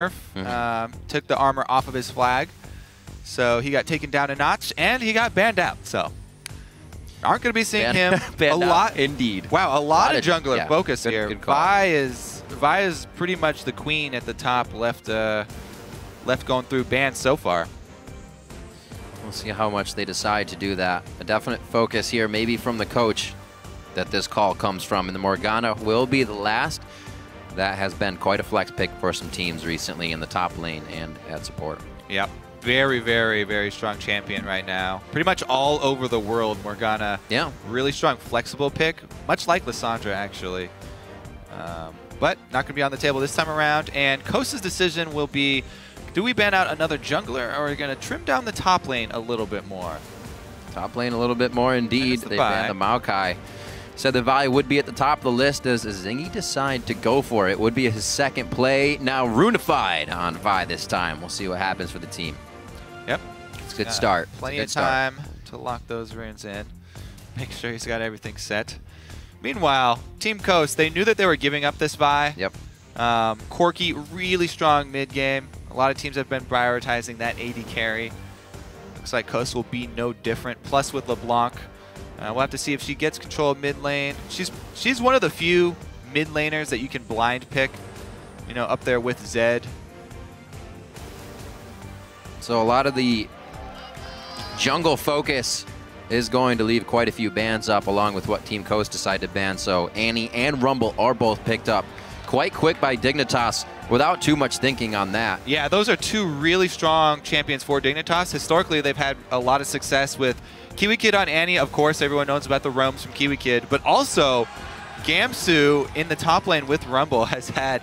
took the armor off of his flag. So he got taken down a notch, and he got banned out. So aren't going to be seeing him a lot. Indeed. Wow, a lot of jungler focus here. Good call. Vi is pretty much the queen at the top, left going through bans so far. We'll see how much they decide to do that. A definite focus here, maybe from the coach, that this call comes from. And the Morgana will be the last. That has been quite a flex pick for some teams recently in the top lane and at support. Yep. Very, very, very strong champion right now. Pretty much all over the world, Morgana. Yeah. Really strong, flexible pick, much like Lissandra, actually. But not going to be on the table this time around. And Coast's decision will be, do we ban out another jungler, or are we going to trim down the top lane a little bit more? Top lane a little bit more, indeed. They banned the Maokai. Said the Vi would be at the top of the list. Does Azingy decide to go for it? Would be his second play. Now Runified on Vi this time. We'll see what happens for the team. Yep. It's a good start. Plenty of time to lock those runes in. Make sure he's got everything set. Meanwhile, Team Coast, they knew that they were giving up this Vi. Yep. Corki, really strong mid game. A lot of teams have been prioritizing that AD carry. Looks like Coast will be no different. Plus with LeBlanc. We'll have to see if she gets control of mid lane. She's one of the few mid laners that you can blind pick, you know, up there with Zed. So a lot of the jungle focus is going to leave quite a few bans up, along with what Team Coast decided to ban. So Annie and Rumble are both picked up quite quick by Dignitas without too much thinking on that. Yeah, those are two really strong champions for Dignitas. Historically, they've had a lot of success with KiWiKid on Annie. Of course, everyone knows about the roams from KiWiKid, but also Gamsu in the top lane with Rumble has had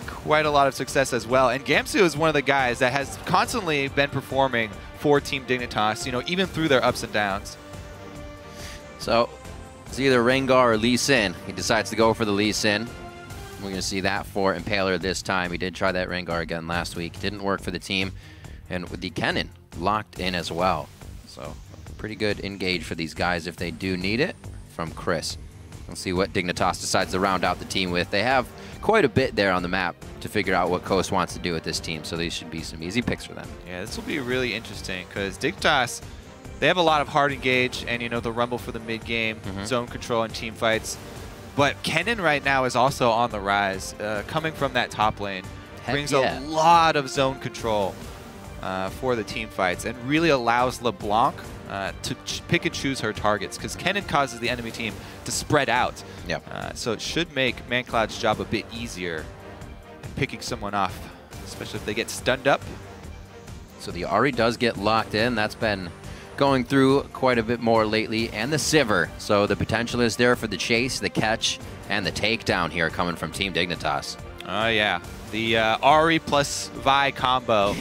quite a lot of success as well. And Gamsu is one of the guys that has constantly been performing for Team Dignitas, you know, even through their ups and downs. So it's either Rengar or Lee Sin. He decides to go for the Lee Sin. We're going to see that for Impaler this time. He did try that Rengar again last week. Didn't work for the team. And with the Kennen locked in as well. So pretty good engage for these guys if they do need it from Cris. We'll see what Dignitas decides to round out the team with. They have quite a bit there on the map to figure out what Coast wants to do with this team, so these should be some easy picks for them. Yeah, this will be really interesting because Dignitas, they have a lot of hard engage and, you know, the Rumble for the mid game, zone control and team fights. But Kennen right now is also on the rise, coming from that top lane. Brings a lot of zone control for the team fights and really allows LeBlanc to pick and choose her targets, because Kennen causes the enemy team to spread out. Yep. So it should make Mancloud's job a bit easier in picking someone off, especially if they get stunned up. So the Ahri does get locked in. That's been going through quite a bit more lately, and the Sivir. So the potential is there for the chase, the catch, and the takedown here coming from Team Dignitas. Oh yeah, the Ahri plus Vi combo.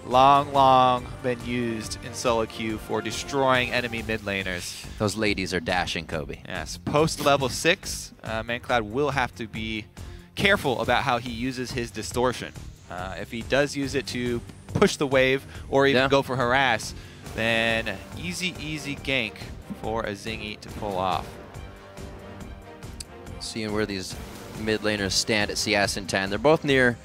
Long been used in solo queue for destroying enemy mid laners. Those ladies are dashing, Kobe. Yes, post level 6, Mancloud will have to be careful about how he uses his distortion. If he does use it to push the wave or even go for harass, then easy gank for Azingy to pull off. Seeing where these mid laners stand at CS and 10. They're both near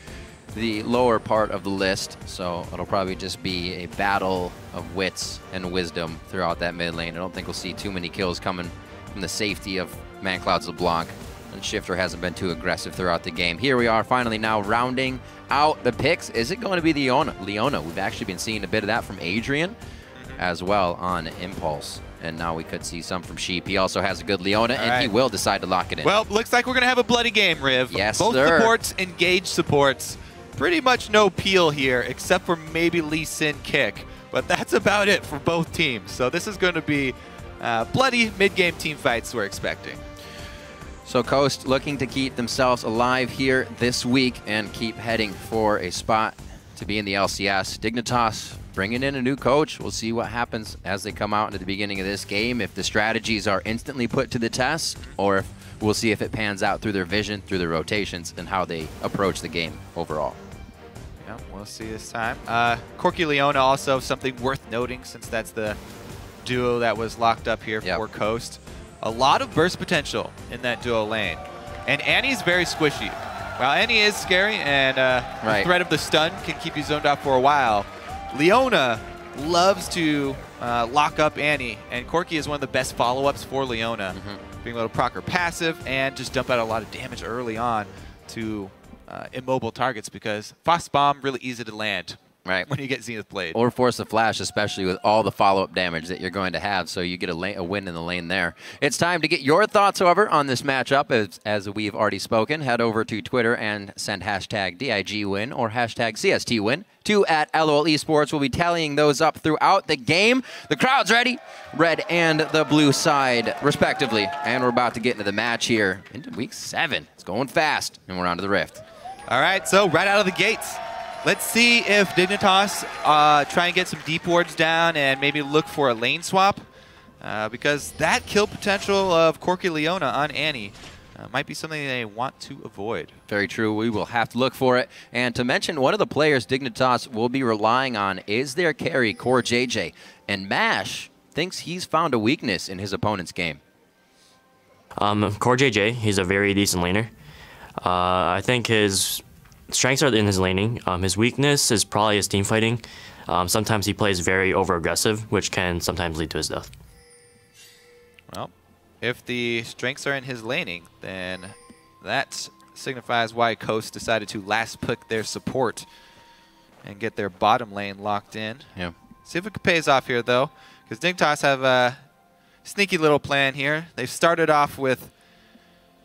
the lower part of the list, so it'll probably just be a battle of wits and wisdom throughout that mid lane. I don't think we'll see too many kills coming from the safety of Mancloud's LeBlanc, and Shiphtur hasn't been too aggressive throughout the game. Here we are finally now rounding out the picks. Is it going to be the Leona? We've actually been seeing a bit of that from Adrian as well on Impulse. And now we could see some from Sheep. He also has a good Leona, and he will decide to lock it in. Well, looks like we're going to have a bloody game, Riv. Yes, Both sir. supports engage supports. Pretty much no peel here, except for maybe Lee Sin kick. But that's about it for both teams. So this is going to be bloody mid-game team fights we're expecting. So Coast looking to keep themselves alive here this week and keep heading for a spot to be in the LCS. Dignitas bringing in a new coach. We'll see what happens as they come out into the beginning of this game, if the strategies are instantly put to the test, or if we'll see if it pans out through their vision, through their rotations, and how they approach the game overall. Yeah, we'll see this time. Corki Leona also something worth noting, since that's the duo that was locked up here for Coast. A lot of burst potential in that duo lane. And Annie's very squishy. Well, Annie is scary, and the threat of the stun can keep you zoned out for a while. Leona loves to lock up Annie, and Corki is one of the best follow-ups for Leona. Being able to proc her passive and just dump out a lot of damage early on to immobile targets, because Fast Bomb really easy to land when you get Zenith Blade. Or force a flash, especially with all the follow-up damage that you're going to have, so you get a win in the lane there. It's time to get your thoughts, however, on this matchup. As we've already spoken, head over to Twitter and send hashtag DIGWin or hashtag CSTWin to @LOL Esports. We'll be tallying those up throughout the game. The crowd's ready, red and the blue side, respectively. And we're about to get into the match here into week 7. It's going fast, and we're on to the Rift. All right, so right out of the gates, let's see if Dignitas try and get some deep wards down and maybe look for a lane swap, because that kill potential of Corki Leona on Annie might be something they want to avoid. Very true. We will have to look for it. And to mention, one of the players Dignitas will be relying on is their carry, CoreJJ. And Mash thinks he's found a weakness in his opponent's game. CoreJJ, he's a very decent laner. I think his strengths are in his laning. His weakness is probably his team fighting. Sometimes he plays very over-aggressive, which can sometimes lead to his death. Well, if the strengths are in his laning, then that signifies why Coast decided to last pick their support and get their bottom lane locked in. Yeah. See if it pays off here, though, because Dignitas have a sneaky little plan here. They've started off with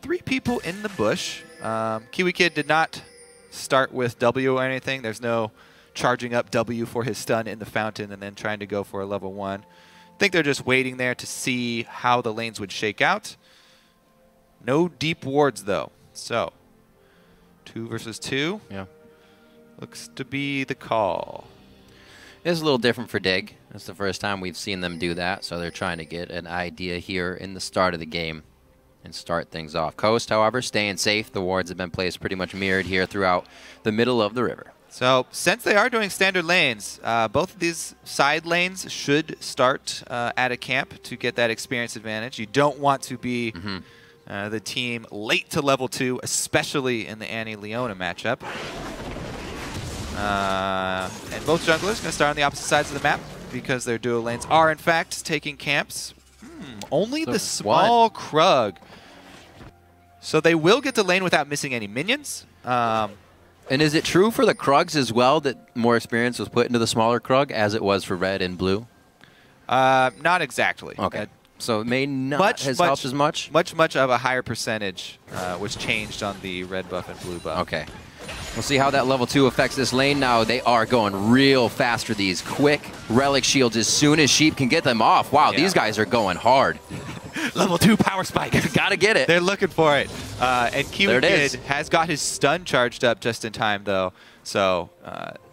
3 people in the bush. KiWiKid did not start with W or anything. There's no charging up W for his stun in the fountain and then trying to go for a level 1. I think they're just waiting there to see how the lanes would shake out. No deep wards, though. So, 2 versus 2. Yeah. Looks to be the call. It's a little different for Dig. It's the first time we've seen them do that, so they're trying to get an idea here in the start of the game and start things off. Coast, however, staying safe. The wards have been placed pretty much mirrored here throughout the middle of the river. So, since they are doing standard lanes, both of these side lanes should start at a camp to get that experience advantage. You don't want to be the team late to level 2, especially in the Annie-Leona matchup. And both junglers going to start on the opposite sides of the map because their duo lanes are, in fact, taking camps. Only the small Krug. So they will get to lane without missing any minions. And is it true for the Krugs as well that more experience was put into the smaller Krug as it was for red and blue? Not exactly. Okay. So it may not have helped as much? Much of a higher percentage was changed on the red buff and blue buff. Okay. We'll see how that level 2 affects this lane now. They are going real fast for these quick relic shields as soon as Sheep can get them off. Wow, these guys are going hard. Level 2 power spike. Gotta get it. They're looking for it. And KiWiKid has got his stun charged up just in time, though. So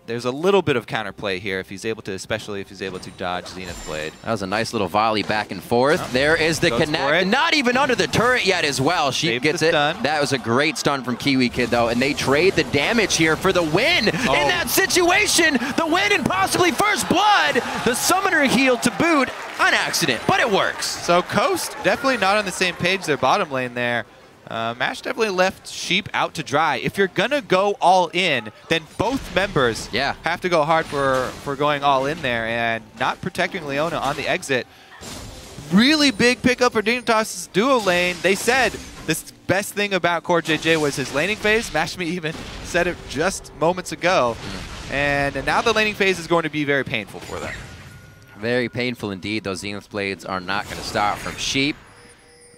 there's a little bit of counterplay here if he's able to, especially if he's able to dodge Zenith Blade. That was a nice little volley back and forth. There is the connect. Not even under the turret yet as well. Sheep gets it. That was a great stun from KiWiKid, though, and they trade the damage here for the win in that situation. The win and possibly first blood. The summoner healed to boot on accident, but it works. So Coast definitely not on the same page. Their bottom lane there. Mash definitely left Sheep out to dry. If you're going to go all in, then both members have to go hard for going all in there and not protecting Leona on the exit. Really big pickup for Dignitas' duo lane. They said the best thing about CoreJJ was his laning phase. Mashme even said it just moments ago. And now the laning phase is going to be very painful for them. Very painful indeed. Those Zenith Blades are not going to stop from Sheep.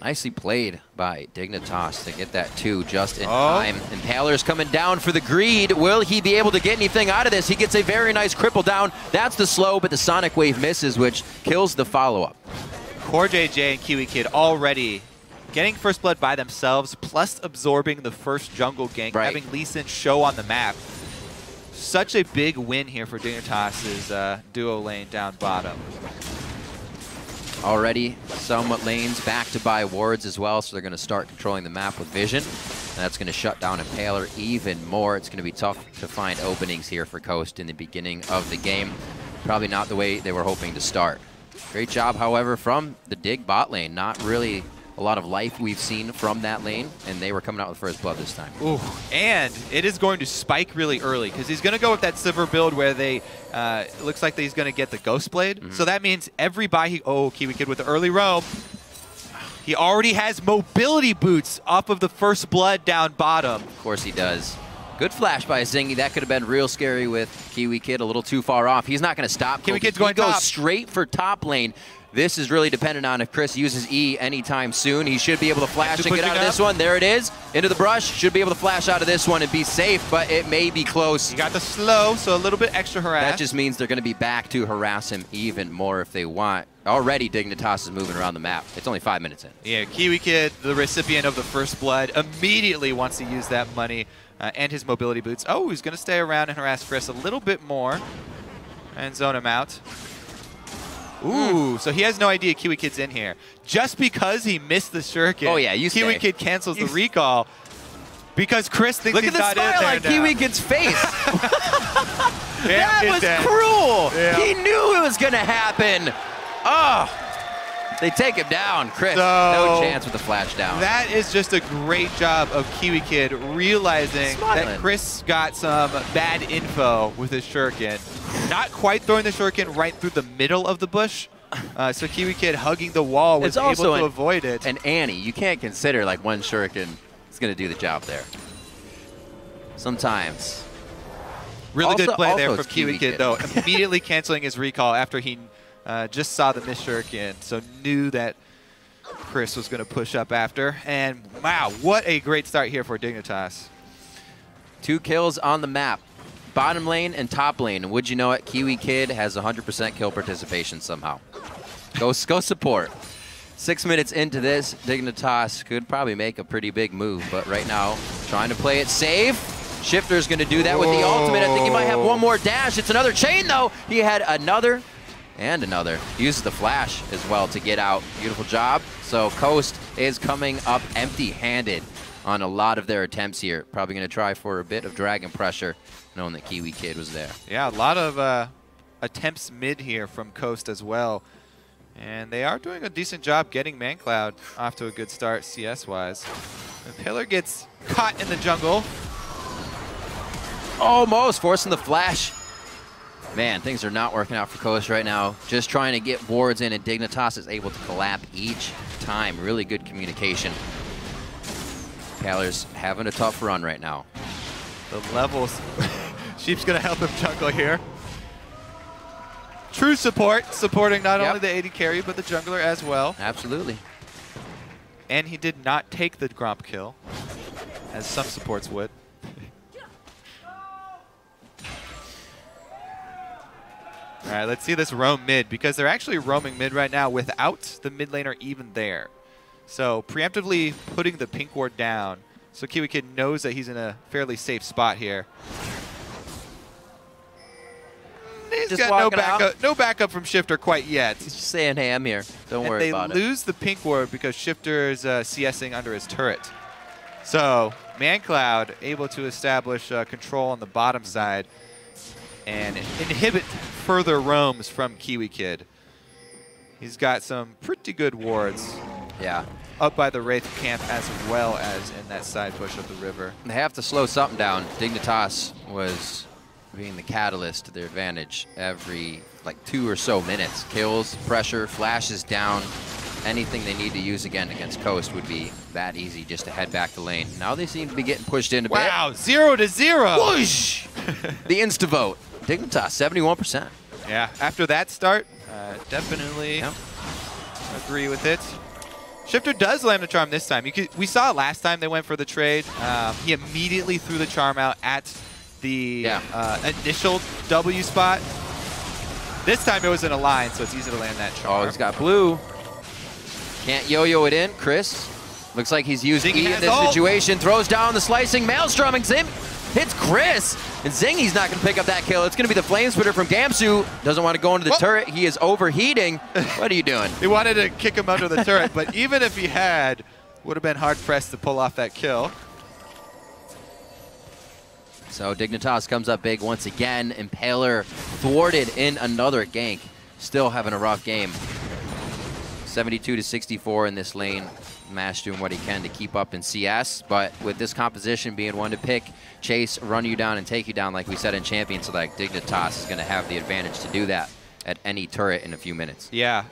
Nicely played by Dignitas to get that 2 just in time. Impaler's coming down for the greed. Will he be able to get anything out of this? He gets a very nice cripple down. That's the slow, but the Sonic Wave misses, which kills the follow-up. CoreJJ and KiWiKid already getting first blood by themselves, plus absorbing the first jungle gank, having Lee Sin show on the map. Such a big win here for Dignitas' duo lane down bottom. Already some lanes back to buy wards as well, so they're going to start controlling the map with vision. And that's going to shut down Impaler even more. It's going to be tough to find openings here for Coast in the beginning of the game. Probably not the way they were hoping to start. Great job, however, from the Dig bot lane. Not really a lot of life we've seen from that lane, and they were coming out with first blood this time. Ooh, and it is going to spike really early because he's going to go with that Sivir build where they, it looks like he's going to get the Ghost Blade. So that means every buy oh, KiWiKid with the early roam. He already has mobility boots off of the first blood down bottom. Of course he does. Good flash by Azingy. That could have been real scary with KiWiKid a little too far off. He's not going to stop. KiWiKid's going top. He goes straight for top lane. This is really dependent on if Cris uses E anytime soon. He should be able to flash and get out of this one. There it is. Into the brush. Should be able to flash out of this one and be safe, but it may be close. You got the slow, so a little bit extra harass. That just means they're going to be back to harass him even more if they want. Already Dignitas is moving around the map. It's only 5 minutes in. Yeah, KiWiKid, the recipient of the first blood, immediately wants to use that money and his mobility boots. Oh, he's going to stay around and harass Cris a little bit more and zone him out. Ooh, so he has no idea KiWiKid's in here. Just because he missed the shuriken, oh yeah, you KiWiKid cancels the recall because Cris thinks he's not in there. Look at the smile on KiWiKid's face. That was dead. Cruel. Yeah. He knew it was going to happen. Oh, they take him down. Cris, no chance with the flash down. That is just a great job of KiWiKid realizing that Cris got some bad info with his shuriken. Not quite throwing the shuriken right through the middle of the bush. So KiWiKid hugging the wall was able to avoid it. And Annie, you can't consider like one shuriken is going to do the job there. Sometimes. Really good play there from KiWiKid, though. Immediately canceling his recall after he just saw the missed shuriken, so knew that Cris was going to push up after. And wow, what a great start here for Dignitas. 2 kills on the map. Bottom lane and top lane. And would you know it, KiWiKid has 100% kill participation somehow. Go support. 6 minutes into this, Dignitas could probably make a pretty big move, but right now, trying to play it safe. Shiphtur's going to do that with the ultimate. I think he might have one more dash. It's another chain, though. He had another and another. He uses the flash as well to get out. Beautiful job. So Coast is coming up empty-handed on a lot of their attempts here. Probably going to try for a bit of dragon pressure, knowing that KiWiKid was there. Yeah, a lot of attempts mid here from Coast as well. And they are doing a decent job getting Mancloud off to a good start CS-wise. Impaler gets caught in the jungle. Almost forcing the flash. Man, things are not working out for Coast right now. Just trying to get wards in, and Dignitas is able to collapse each time. Really good communication. Impaler's having a tough run right now. The levels. Sheep's going to help him jungle here. True support, supporting not only the AD carry, but the jungler as well. Absolutely. And he did not take the Gromp kill, as some supports would. All right, let's see this roam mid, because they're actually roaming mid right now without the mid laner even there. So preemptively putting the pink ward down, so KiWiKid knows that he's in a fairly safe spot here. He's got no backup from Shiphtur quite yet. He's just saying, hey, I'm here. Don't worry about it. They lose the pink ward because Shiphtur is CSing under his turret. So Mancloud able to establish control on the bottom side and inhibit further roams from KiWiKid. He's got some pretty good wards. Yeah. Up by the Wraith camp as well as in that side push of the river. They have to slow something down. Dignitas was being the catalyst to their advantage every like 2 or so minutes. Kills, pressure, flashes down. Anything they need to use again against Coast would be that easy just to head back to lane. Now they seem to be getting pushed in a bit. Wow, 0-0. Whoosh! The insta-vote. Dignitas, 71%. Yeah, after that start, definitely agree with it. Shiphtur does land the charm this time. We saw it last time they went for the trade. He immediately threw the charm out at the initial W spot. This time it was in a line, so it's easy to land that charm. Oh, he's got blue. Can't yo-yo it in. Cris looks like he's using E in this situation. Throws down the slicing. Maelstroming him. Hits Cris. And Zingy's not going to pick up that kill. It's going to be the flame splitter from Gamsu. Doesn't want to go into the turret. He is overheating. What are you doing? He wanted to kick him under the turret, but even if he had, would have been hard-pressed to pull off that kill. So Dignitas comes up big once again. Impaler thwarted in another gank. Still having a rough game. 72-64 in this lane. Mash doing what he can to keep up in CS, but with this composition being one to pick, chase, run you down, and take you down, like we said in Champions, so like Dignitas is going to have the advantage to do that at any turret in a few minutes. Yeah.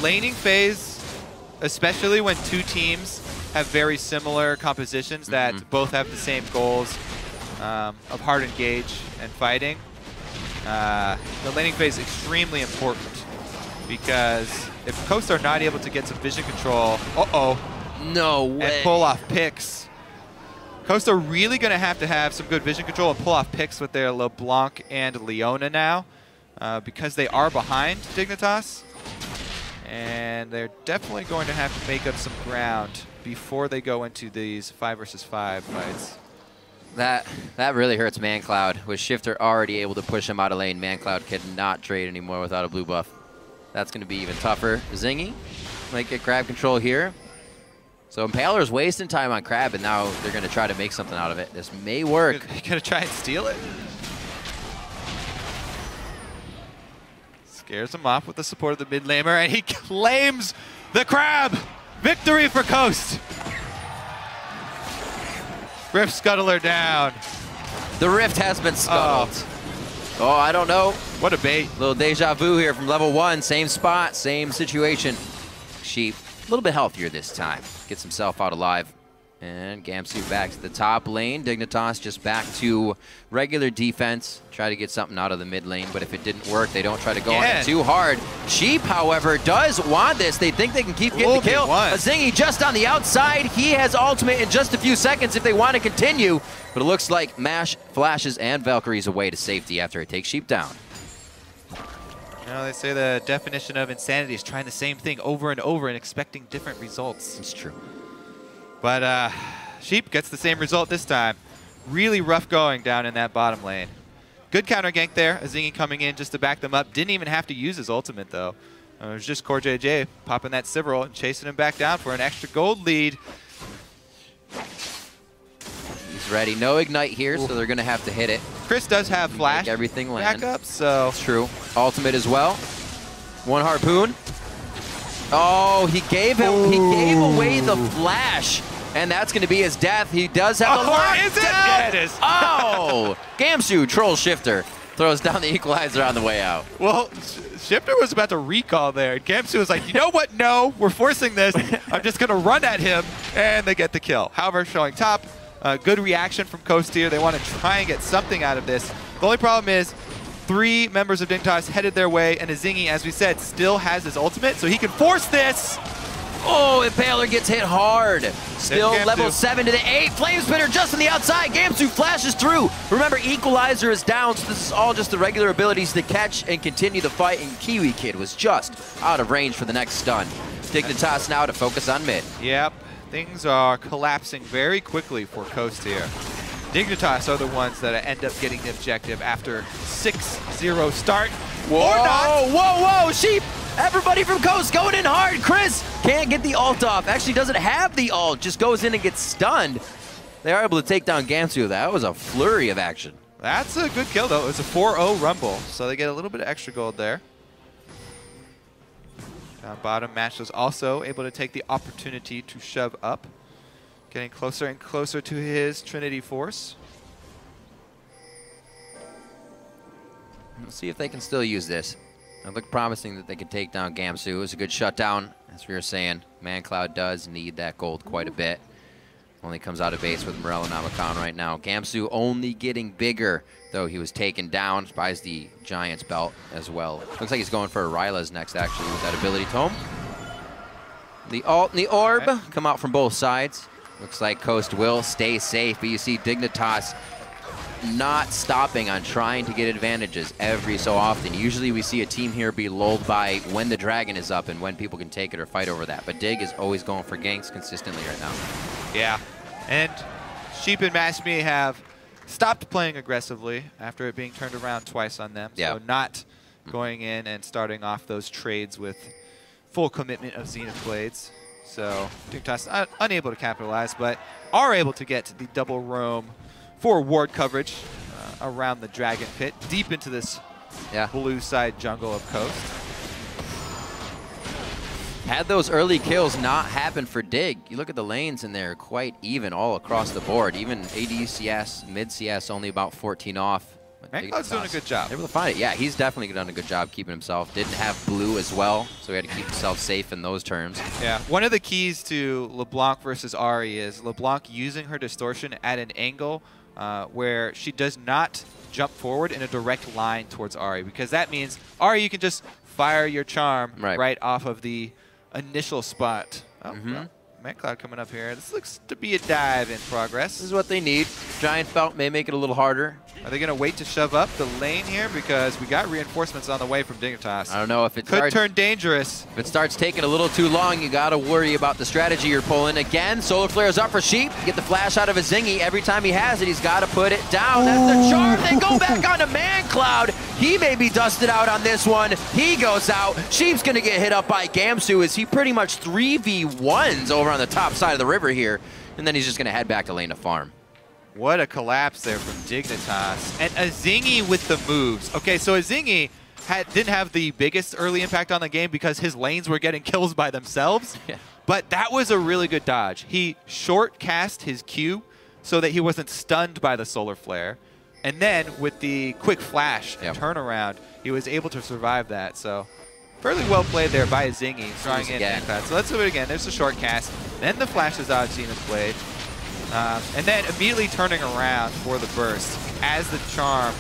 Laning phase, especially when two teams have very similar compositions that both have the same goals of hard engage and fighting. The laning phase is extremely important because if Coast are not able to get some vision control, no way, and pull off picks, Coast are really going to have some good vision control and pull off picks with their LeBlanc and Leona now because they are behind Dignitas. And they're definitely going to have to make up some ground before they go into these 5 versus 5 fights. That really hurts Mancloud. With Shiphtur already able to push him out of lane, Mancloud cannot trade anymore without a blue buff. That's going to be even tougher. Azingy might get Crab control here. So Impaler's wasting time on Crab, and now they're going to try to make something out of it. This may work. You're going to try and steal it? Scares him off with the support of the mid laner, and he claims the Crab! Victory for Coast! Rift Scuttler down. The Rift has been scuttled. Oh, I don't know. What a bait. Little deja vu here from level 1. Same spot, same situation. Sheep, a little bit healthier this time. Gets himself out alive. And Gamsu back to the top lane. Dignitas just back to regular defense. Try to get something out of the mid lane, but if it didn't work, they don't try to go on it too hard. Sheep, however, does want this. They think they can keep getting the kill. Azingy just on the outside. He has ultimate in just a few seconds if they want to continue, but it looks like Mash flashes and Valkyrie's away to safety after it takes Sheep down. You know, they say the definition of insanity is trying the same thing over and over and expecting different results. It's true. But Sheep gets the same result this time. Really rough going down in that bottom lane. Good counter gank there. Azingy coming in just to back them up. Didn't even have to use his ultimate, though. It was just CoreJJ popping that Sivir and chasing him back down for an extra gold lead. He's ready. No ignite here, so they're going to have to hit it. Cris does have flash everything land. Back up, so... It's true. Ultimate as well. One harpoon. Oh, he gave away the flash, and that's going to be his death. He does have the lock. Is it? Yeah, it is. Oh, Gamsu trolls Shiphtur, throws down the equalizer on the way out. Well, Shiphtur was about to recall there. Gamsu was like, you know what? No, we're forcing this. I'm just going to run at him, and they get the kill. However, showing top, good reaction from Coast here. They want to try and get something out of this. The only problem is 3 members of Dignitas headed their way, and Azingy, as we said, still has his ultimate, so he can force this. Oh, Impaler gets hit hard. Still level 7 to the 8. Flame Spitter just on the outside. Gamsu flashes through. Remember, Equalizer is down, so this is all just the regular abilities to catch and continue the fight, and KiWiKid was just out of range for the next stun. Dignitas now to focus on mid. Yep, things are collapsing very quickly for Coast here. Dignitas are the ones that end up getting the objective after 6-0 start. Whoa, or not. Whoa, Sheep! Everybody from Coast going in hard. Cris can't get the ult off. Actually doesn't have the ult, just goes in and gets stunned. They are able to take down Gamsu. That was a flurry of action. That's a good kill, though. It was a 4-0 rumble, so they get a little bit of extra gold there. Down bottom, Mash was also able to take the opportunity to shove up. Getting closer and closer to his Trinity Force. Let's see if they can still use this. It looked promising that they could take down Gamsu. It was a good shutdown. As we were saying, Mancloud does need that gold quite a bit. Only comes out of base with Morello Namakan right now. Gamsu only getting bigger, though he was taken down. Buys the Giant's belt as well. Looks like he's going for Ryla's next, actually, with that ability tome. The ult and the orb come out from both sides. Looks like Coast will stay safe, but you see Dignitas not stopping on trying to get advantages every so often. Usually we see a team here be lulled by when the dragon is up and when people can take it or fight over that. But Dig is always going for ganks consistently right now. Yeah, and Sheep and Mashme have stopped playing aggressively after it being turned around twice on them. So not going in and starting off those trades with full commitment of Zenith Blades. So Dignitas unable to capitalize, but are able to get the double roam for ward coverage around the Dragon Pit, deep into this blue side jungle of Coast. Had those early kills not happened for Dig, you look at the lanes and they're quite even all across the board. Even AD mid CS only about 14 off. Mancloud's doing a good job. Able to find it. Yeah, he's definitely done a good job keeping himself. Didn't have blue as well, so he had to keep himself safe in those terms. Yeah, one of the keys to LeBlanc versus Ahri is LeBlanc using her distortion at an angle where she does not jump forward in a direct line towards Ahri, because that means Ahri, you can just fire your charm right off of the initial spot. Oh, well, Mancloud coming up here. This looks to be a dive in progress. This is what they need. Giant Felt may make it a little harder. Are they going to wait to shove up the lane here? Because we got reinforcements on the way from Dignitas. I don't know if it could turn dangerous. If it starts taking a little too long, you got to worry about the strategy you're pulling. Again, Solar Flare's up for Sheep. Get the flash out of Azingy. Every time he has it, he's got to put it down. That's the charm. They go back onto Mancloud. He may be dusted out on this one. He goes out. Sheep's going to get hit up by Gamsu as he pretty much 3v1s over on the top side of the river here. And then he's just going to head back to lane to farm. What a collapse there from Dignitas. And Azingy with the moves. Okay, so Azingy didn't have the biggest early impact on the game because his lanes were getting kills by themselves. Yeah. But that was a really good dodge. He short cast his Q so that he wasn't stunned by the solar flare. And then with the quick flash turnaround, he was able to survive that. So fairly well played there by Azingy, throwing in impact. So let's do it again. There's the short cast. Then the flash is out, Zenith Blade. And then immediately turning around for the burst as the charm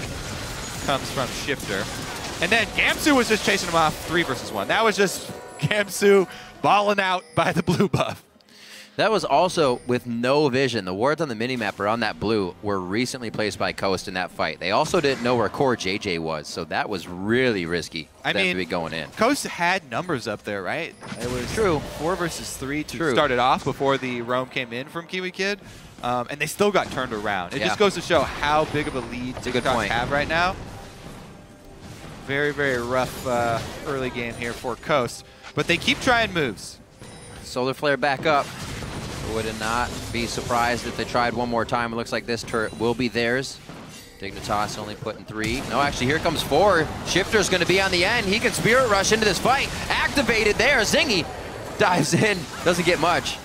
comes from Shiphtur. And then Gamsu was just chasing him off 3 versus 1. That was just Gamsu balling out by the blue buff. That was also with no vision. The wards on the minimap around that blue were recently placed by Coast in that fight. They also didn't know where CoreJJ was, so that was really risky for them to be going in. Coast had numbers up there, right? It was 4 versus 3 to start it off before the roam came in from KiWiKid, and they still got turned around. It just goes to show how big of a lead Dignitas have right now. Very, very rough early game here for Coast, but they keep trying moves. Solar Flare back up. Would not be surprised if they tried one more time. It looks like this turret will be theirs. Dignitas only putting 3. No, actually, here comes 4. Shiphtur's going to be on the end. He can Spirit Rush into this fight. Activated there. Zingy dives in. Doesn't get much.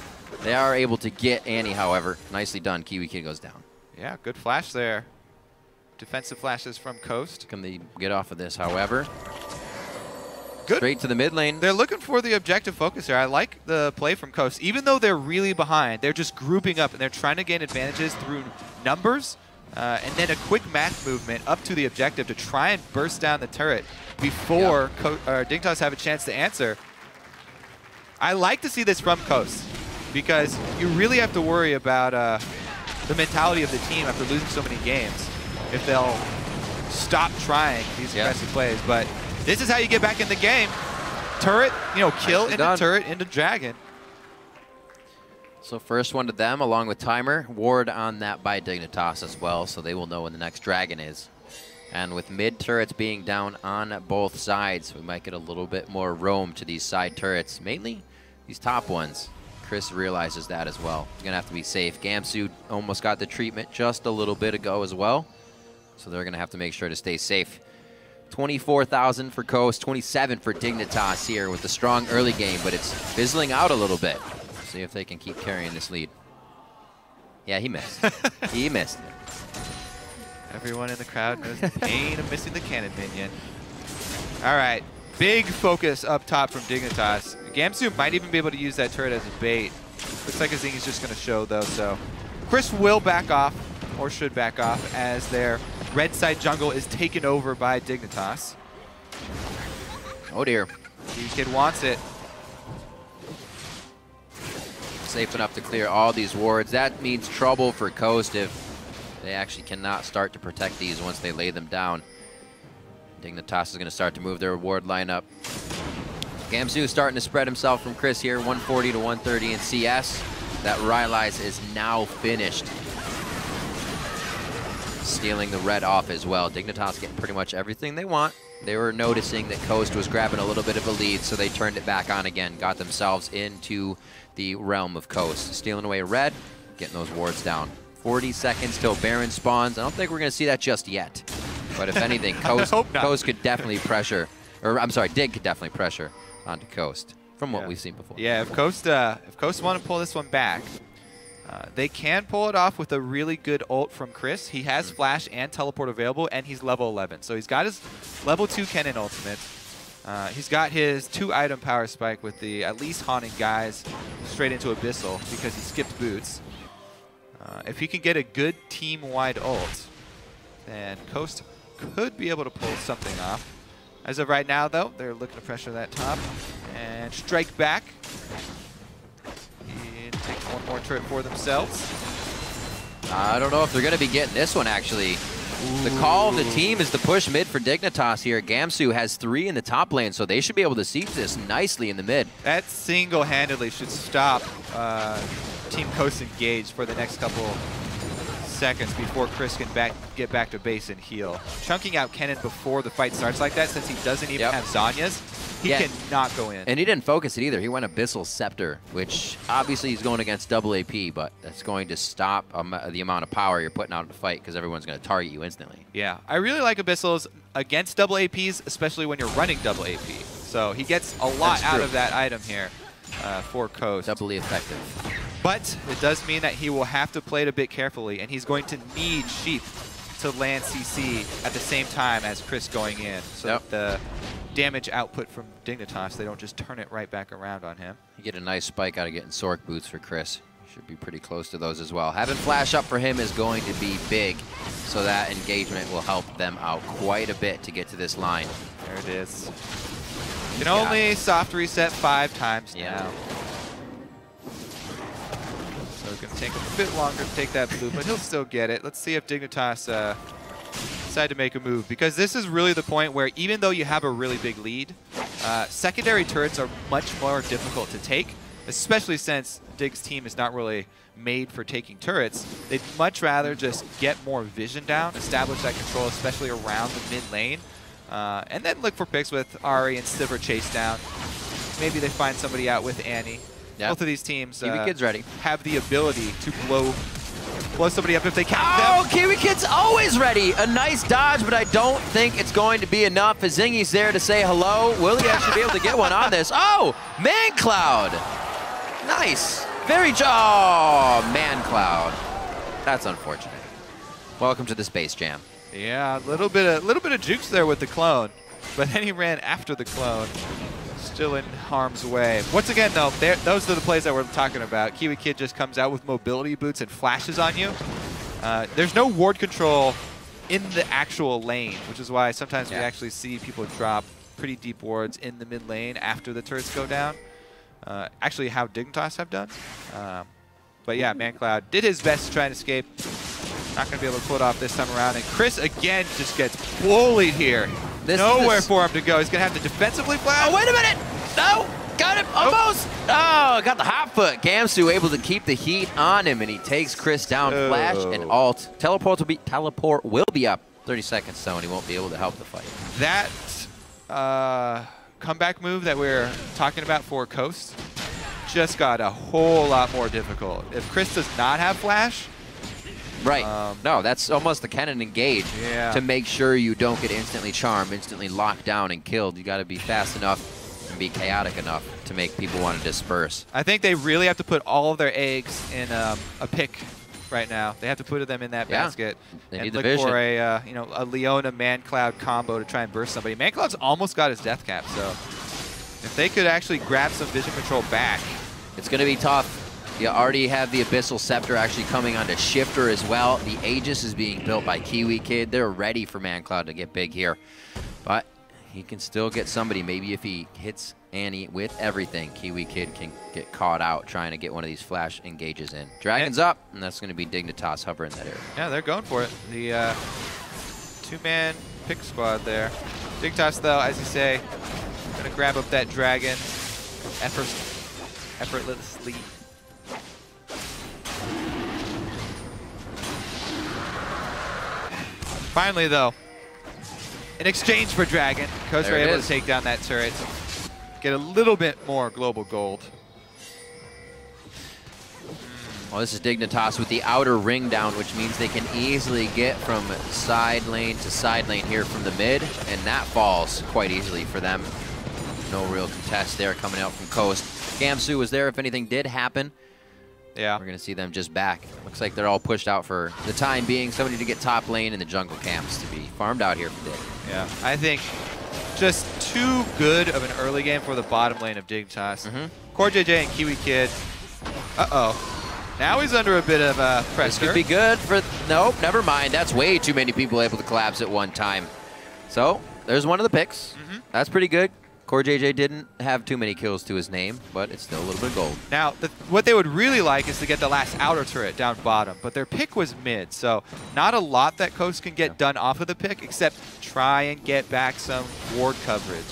They are able to get Annie, however. Nicely done. KiWiKid goes down. Yeah, good flash there. Defensive flashes from Coast. Can they get off of this, however? Good. Straight to the mid lane. They're looking for the objective focus here. I like the play from Coast. Even though they're really behind, they're just grouping up, and they're trying to gain advantages through numbers, and then a quick math movement up to the objective to try and burst down the turret before Dignitas have a chance to answer. I like to see this from Coast, because you really have to worry about the mentality of the team after losing so many games, if they'll stop trying these aggressive plays. But this is how you get back in the game. Turret, kill into turret, into dragon. So first one to them, along with timer. Ward on that by Dignitas as well, so they will know when the next dragon is. And with mid turrets being down on both sides, we might get a little bit more roam to these side turrets, mainly these top ones. Cris realizes that as well. He's going to have to be safe. Gamsu almost got the treatment just a little bit ago as well, so they're going to have to make sure to stay safe. 24,000 for Coast, 27 for Dignitas here with a strong early game, but it's fizzling out a little bit. See if they can keep carrying this lead. Yeah, he missed. He missed. Everyone in the crowd knows the pain of missing the cannon minion. All right, big focus up top from Dignitas. Gamsu might even be able to use that turret as a bait. Looks like Azingy's just going to show, though, so Cris will back off, or should back off, as their red side jungle is taken over by Dignitas. Oh dear. KiWiKid wants it. Safe enough to clear all these wards. That means trouble for Coast if they actually cannot start to protect these once they lay them down. Dignitas is going to start to move their ward lineup. Gamsu starting to spread himself from Cris here, 140 to 130 in CS. That Rylai's is now finished. Stealing the red off as well. Dignitas getting pretty much everything they want. They were noticing that Coast was grabbing a little bit of a lead, so they turned it back on again, got themselves into the realm of Coast. Stealing away red, getting those wards down. 40 seconds till Baron spawns. I don't think we're going to see that just yet. But if anything, Coast could definitely pressure, or I'm sorry, Dig could definitely pressure onto Coast. from what we've seen before. Yeah, if Coast want to pull this one back, they can pull it off with a really good ult from Cris. He has flash and teleport available, and he's level 11. So he's got his level 2 Kennen ultimate. He's got his 2-item power spike with the at least haunting guys straight into Abyssal because he skipped boots. If he can get a good team-wide ult, then Coast could be able to pull something off. As of right now, though, they're looking to pressure that top and strike back. And take one more turret for themselves. I don't know if they're going to be getting this one, actually. The call of the team is to push mid for Dignitas here. Gamsu has 3 in the top lane, so they should be able to siege this nicely in the mid. That single-handedly should stop Team Coast engaged for the next couple seconds before Cris can get back to base and heal. Chunking out Kennen before the fight starts like that, since he doesn't even have Zhonya's, he cannot go in. And he didn't focus it either. He went Abyssal Scepter, which obviously he's going against double AP, but that's going to stop the amount of power you're putting out in the fight because everyone's going to target you instantly. Yeah, I really like Abyssals against double APs, especially when you're running double AP. So he gets a lot out of that item here for Coast. Doubly effective. But it does mean that he will have to play it a bit carefully, and he's going to need Sheep to land CC at the same time as Cris going in. So that the damage output from Dignitas, they don't just turn it right back around on him. You get a nice spike out of getting Sork boots for Cris. Should be pretty close to those as well. Having flash up for him is going to be big, so that engagement will help them out quite a bit to get to this line. There it is. You can only soft reset 5 times now. So it's going to take a bit longer to take that blue, but he'll still get it. Let's see if Dignitas decide to make a move, because this is really the point where even though you have a really big lead, secondary turrets are much more difficult to take, especially since Dig's team is not really made for taking turrets. They'd much rather just get more vision down, establish that control, especially around the mid lane, and then look for picks with Ahri and Sivir chase down. Maybe they find somebody out with Annie. Both of these teams KiWiKid's ready. Have the ability to blow somebody up if they count them. Oh, KiWiKid's always ready. A nice dodge, but I don't think it's going to be enough. Azingy's there to say hello. Will he actually be able to get one on this? Oh, Mancloud. Nice. Mancloud. That's unfortunate. Welcome to the Space Jam. Yeah, a little bit of jukes there with the clone, but then he ran after the clone. Still in harm's way. Once again, though, those are the plays that we're talking about. KiWiKid just comes out with mobility boots and flashes on you. There's no ward control in the actual lane, which is why sometimes we actually see people drop pretty deep wards in the mid lane after the turrets go down. Actually, how Dignitas have done. But yeah, Mancloud did his best to try and escape. Not going to be able to pull it off this time around. And Cris, again, just gets bullied here. Nowhere for him to go. He's going to have to defensively flash. Oh, wait a minute. No. Got him. Almost. Oh, got the hot foot. Gamsu able to keep the heat on him, and he takes Cris down. Flash and ult. Teleport will be up 30 seconds, so and he won't be able to help the fight. That comeback move that we're talking about for Coast just got a whole lot more difficult. If Cris does not have flash, right. No, that's almost the Kennen engage to make sure you don't get instantly charmed, instantly locked down and killed. You got to be fast enough and be chaotic enough to make people want to disperse. I think they really have to put all of their eggs in a pick right now. They have to put them in that basket and look for a a Leona Mancloud combo to try and burst somebody. Mancloud's almost got his death cap, so if they could actually grab some vision control back, it's going to be tough. You already have the Abyssal Scepter actually coming onto Shiphtur as well. The Aegis is being built by KiWiKid. They're ready for Mancloud to get big here. But he can still get somebody. Maybe if he hits Annie with everything, KiWiKid can get caught out trying to get one of these flash engages in. Dragon's up, and that's going to be Dignitas hovering that area. Yeah, they're going for it. The two-man pick squad there. Dignitas, though, as you say, going to grab up that dragon effortlessly. Finally, though, in exchange for Dragon, Coast are able to take down that turret, get a little bit more global gold. Well, this is Dignitas with the outer ring down, which means they can easily get from side lane to side lane here from the mid, and that falls quite easily for them. No real contest there coming out from Coast. Gamsu was there if anything did happen. Yeah. We're going to see them just back. Looks like they're all pushed out for the time being. Somebody to get top lane and the jungle camps to be farmed out here for Dig. Yeah, I think just too good of an early game for the bottom lane of Dignitas. CoreJJ and KiWiKid. Uh-oh. Now he's under a bit of pressure. This could be good for... Nope, never mind. That's way too many people able to collapse at one time. So, there's one of the picks. That's pretty good. CoreJJ didn't have too many kills to his name, but it's still a little bit of gold. Now, what they would really like is to get the last outer turret down bottom, but their pick was mid, so not a lot that Coast can get done off of the pick, except try and get back some ward coverage.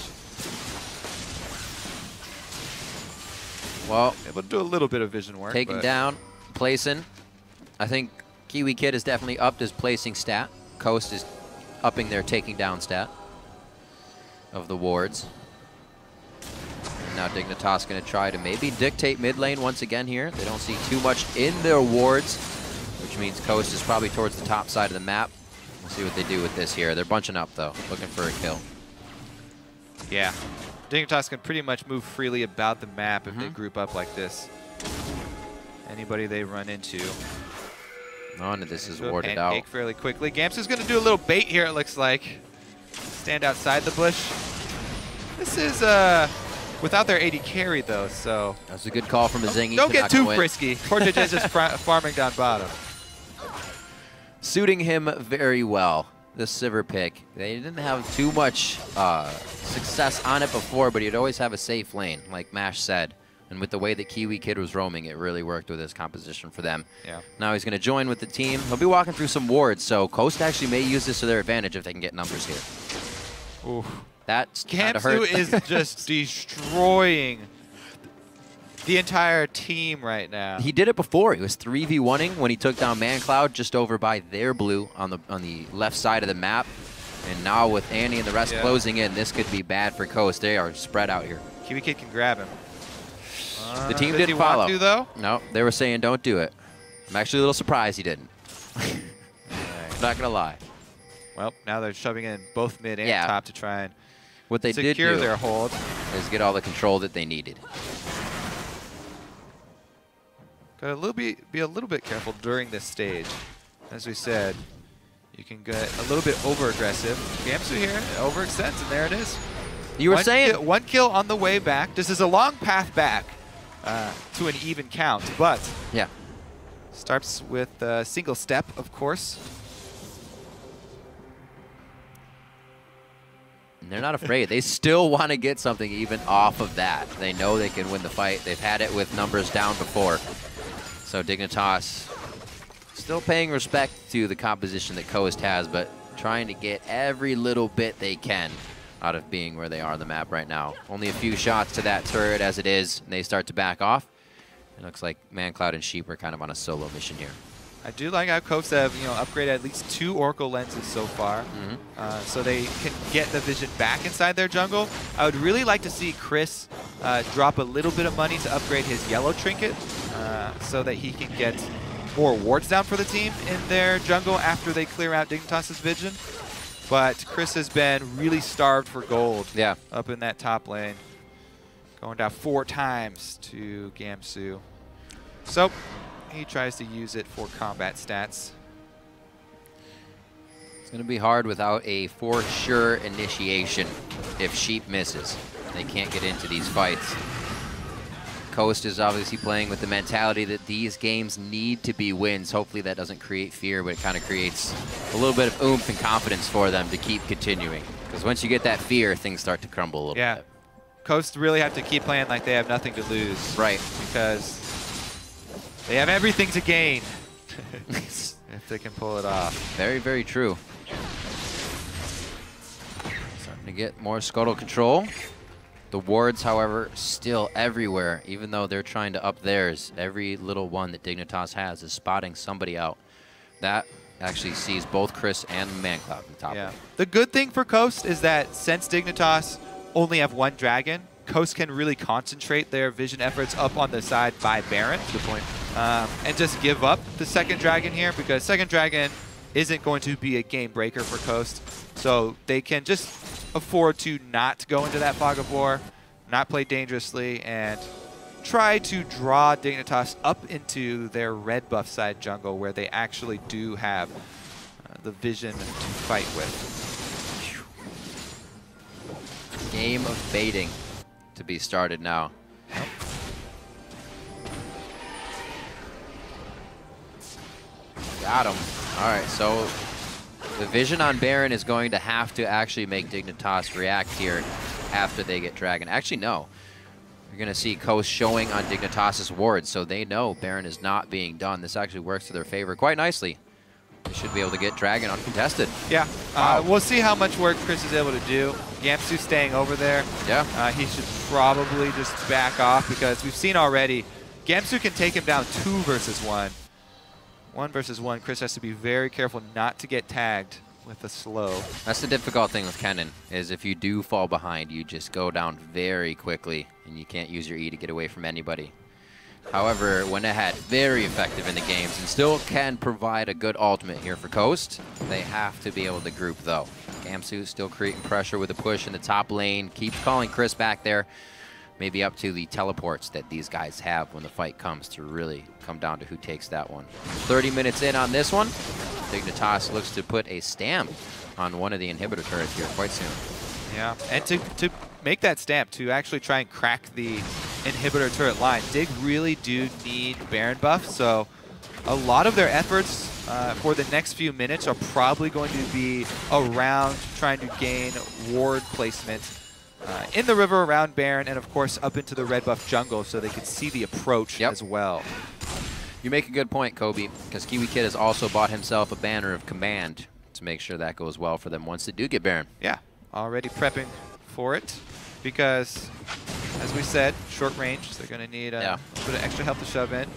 Well, able to do a little bit of vision work. Taking down, placing. I think KiWiKid has definitely upped his placing stat. Coast is upping their taking down stat of the wards. Now Dignitas going to try to maybe dictate mid lane once again here. They don't see too much in their wards, which means Coast is probably towards the top side of the map. We'll see what they do with this here. They're bunching up, though, looking for a kill. Yeah. Dignitas can pretty much move freely about the map if they group up like this. Anybody they run into. None of this is warded out. Fairly quickly. Gamsu's going to do a little bait here, it looks like. Stand outside the bush. This is without their AD carry, though, so... That's a good call from Azingy. Don't get too frisky. CoreJJ is just farming down bottom. Suiting him very well, this Sivir pick. They didn't have too much success on it before, but he'd always have a safe lane, like Mash said. And with the way that KiWiKid was roaming, it really worked with his composition for them. Yeah. Now he's going to join with the team. He'll be walking through some wards, so Coast actually may use this to their advantage if they can get numbers here. Oof. That's kind of hurt. Gamsu is just destroying the entire team right now. He did it before. He was 3v1ing when he took down Mancloud just over by their blue on the left side of the map. And now with Annie and the rest closing in, this could be bad for Coast. They are spread out here. KiWiKid can grab him. The team didn't follow. Want to, though? No, they were saying don't do it. I'm actually a little surprised he didn't. I'm not gonna lie. Well, now they're shoving in both mid and top to try and what they secure did do their hold. Is get all the control that they needed. Got to be a little bit careful during this stage. As we said, you can get a little bit over-aggressive. Gamsu here overextends, and there it is. You were saying one kill on the way back. This is a long path back to an even count, but starts with a single step, of course. And they're not afraid. They still want to get something even off of that. They know they can win the fight. They've had it with numbers down before. So Dignitas still paying respect to the composition that Coast has, but trying to get every little bit they can out of being where they are on the map right now. Only a few shots to that turret as it is, and they start to back off. It looks like Mancloud and Sheep are kind of on a solo mission here. I do like how Coast have upgraded at least 2 Oracle lenses so far, so they can get the vision back inside their jungle. I would really like to see Cris drop a little bit of money to upgrade his yellow trinket so that he can get more wards down for the team in their jungle after they clear out Dignitas' vision. But Cris has been really starved for gold up in that top lane. Going down 4 times to Gamsu. So he tries to use it for combat stats. It's going to be hard without a for sure initiation if Sheep misses. They can't get into these fights. Coast is obviously playing with the mentality that these games need to be wins. Hopefully that doesn't create fear, but it kind of creates a little bit of oomph and confidence for them to keep continuing. Because once you get that fear, things start to crumble a little bit. Coast really have to keep playing like they have nothing to lose. Right. Because they have everything to gain if they can pull it off. Very, very true. Starting to get more scuttle control. The wards, however, still everywhere. Even though they're trying to up theirs, every little one that Dignitas has is spotting somebody out. That actually sees both Cris and Mancloud on the top. Yeah. The good thing for Coast is that since Dignitas only have 1 dragon, Coast can really concentrate their vision efforts up on the side by Baron. Good point. And just give up the second dragon here, because second dragon isn't going to be a game breaker for Coast. So they can just afford to not go into that fog of war. not play dangerously, and try to draw Dignitas up into their red buff side jungle where they actually do have the vision to fight with. Game of baiting to be started now. Yep. Got him. All right, so the vision on Baron is going to have to actually make Dignitas react here after they get Dragon. Actually, no. You're going to see Coast showing on Dignitas' wards, so they know Baron is not being done. This actually works to their favor quite nicely. They should be able to get Dragon uncontested. Yeah. Wow. We'll see how much work Cris is able to do. Gamsu staying over there. Yeah. He should probably just back off because we've seen already Gamsu can take him down 2 versus 1. 1 versus 1. Cris has to be very careful not to get tagged with a slow. That's the difficult thing with Kennen, is if you do fall behind, you just go down very quickly, and you can't use your E to get away from anybody. However, when ahead, very effective in the games, and still can provide a good ultimate here for Coast. They have to be able to group, though. Gamsu still creating pressure with a push in the top lane, keeps calling Cris back there. Maybe up to the teleports that these guys have when the fight comes to really come down to who takes that one. 30 minutes in on this one. Dignitas looks to put a stamp on one of the inhibitor turrets here quite soon. Yeah, and to make that stamp, to actually try and crack the inhibitor turret line, Dig really do need Baron buff, so a lot of their efforts for the next few minutes are probably going to be around trying to gain ward placement in the river around Baron, and of course up into the red buff jungle so they can see the approach as well. You make a good point, Kobe, because KiWiKid has also bought himself a banner of command to make sure that goes well for them once they do get Baron. Yeah, already prepping for it because, as we said, short range, they're going to need a bit of extra help to shove in.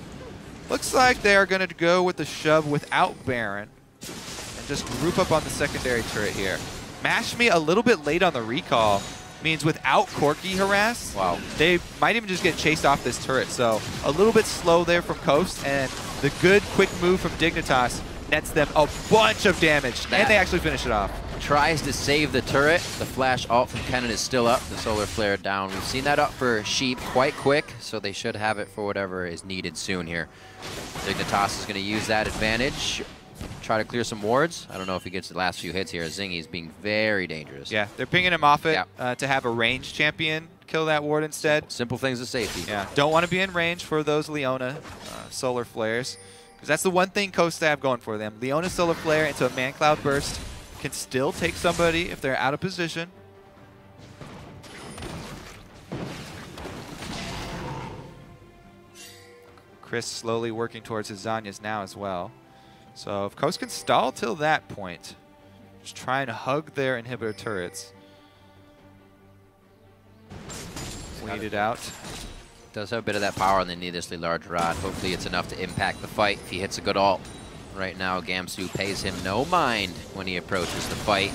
Looks like they are going to go with the shove without Baron and just group up on the secondary turret here. Mash me a little bit late on the recall means without Corki harass, they might even just get chased off this turret. So a little bit slow there from Coast, and the good quick move from Dignitas nets them a bunch of damage, and they actually finish it off. Tries to save the turret. The flash ult from Kennen is still up. The solar flare down. We've seen that up for Sheep quite quick, so they should have it for whatever is needed soon here. Dignitas is going to use that advantage. Try to clear some wards. I don't know if he gets the last few hits here. Azingy is being very dangerous. Yeah, they're pinging him off it to have a ranged champion kill that ward instead. Simple things of safety. Yeah, don't want to be in range for those Leona solar flares, because that's the one thing Coast have going for them. Leona solar flare into a Mancloud burst can still take somebody if they're out of position. Cris slowly working towards his Zanyas now as well. So if Coast can stall till that point, just try and hug their inhibitor turrets. Wait it out. Does have a bit of that power on the needlessly large rod. Hopefully it's enough to impact the fight if he hits a good ult. Right now, Gamsu pays him no mind when he approaches the fight.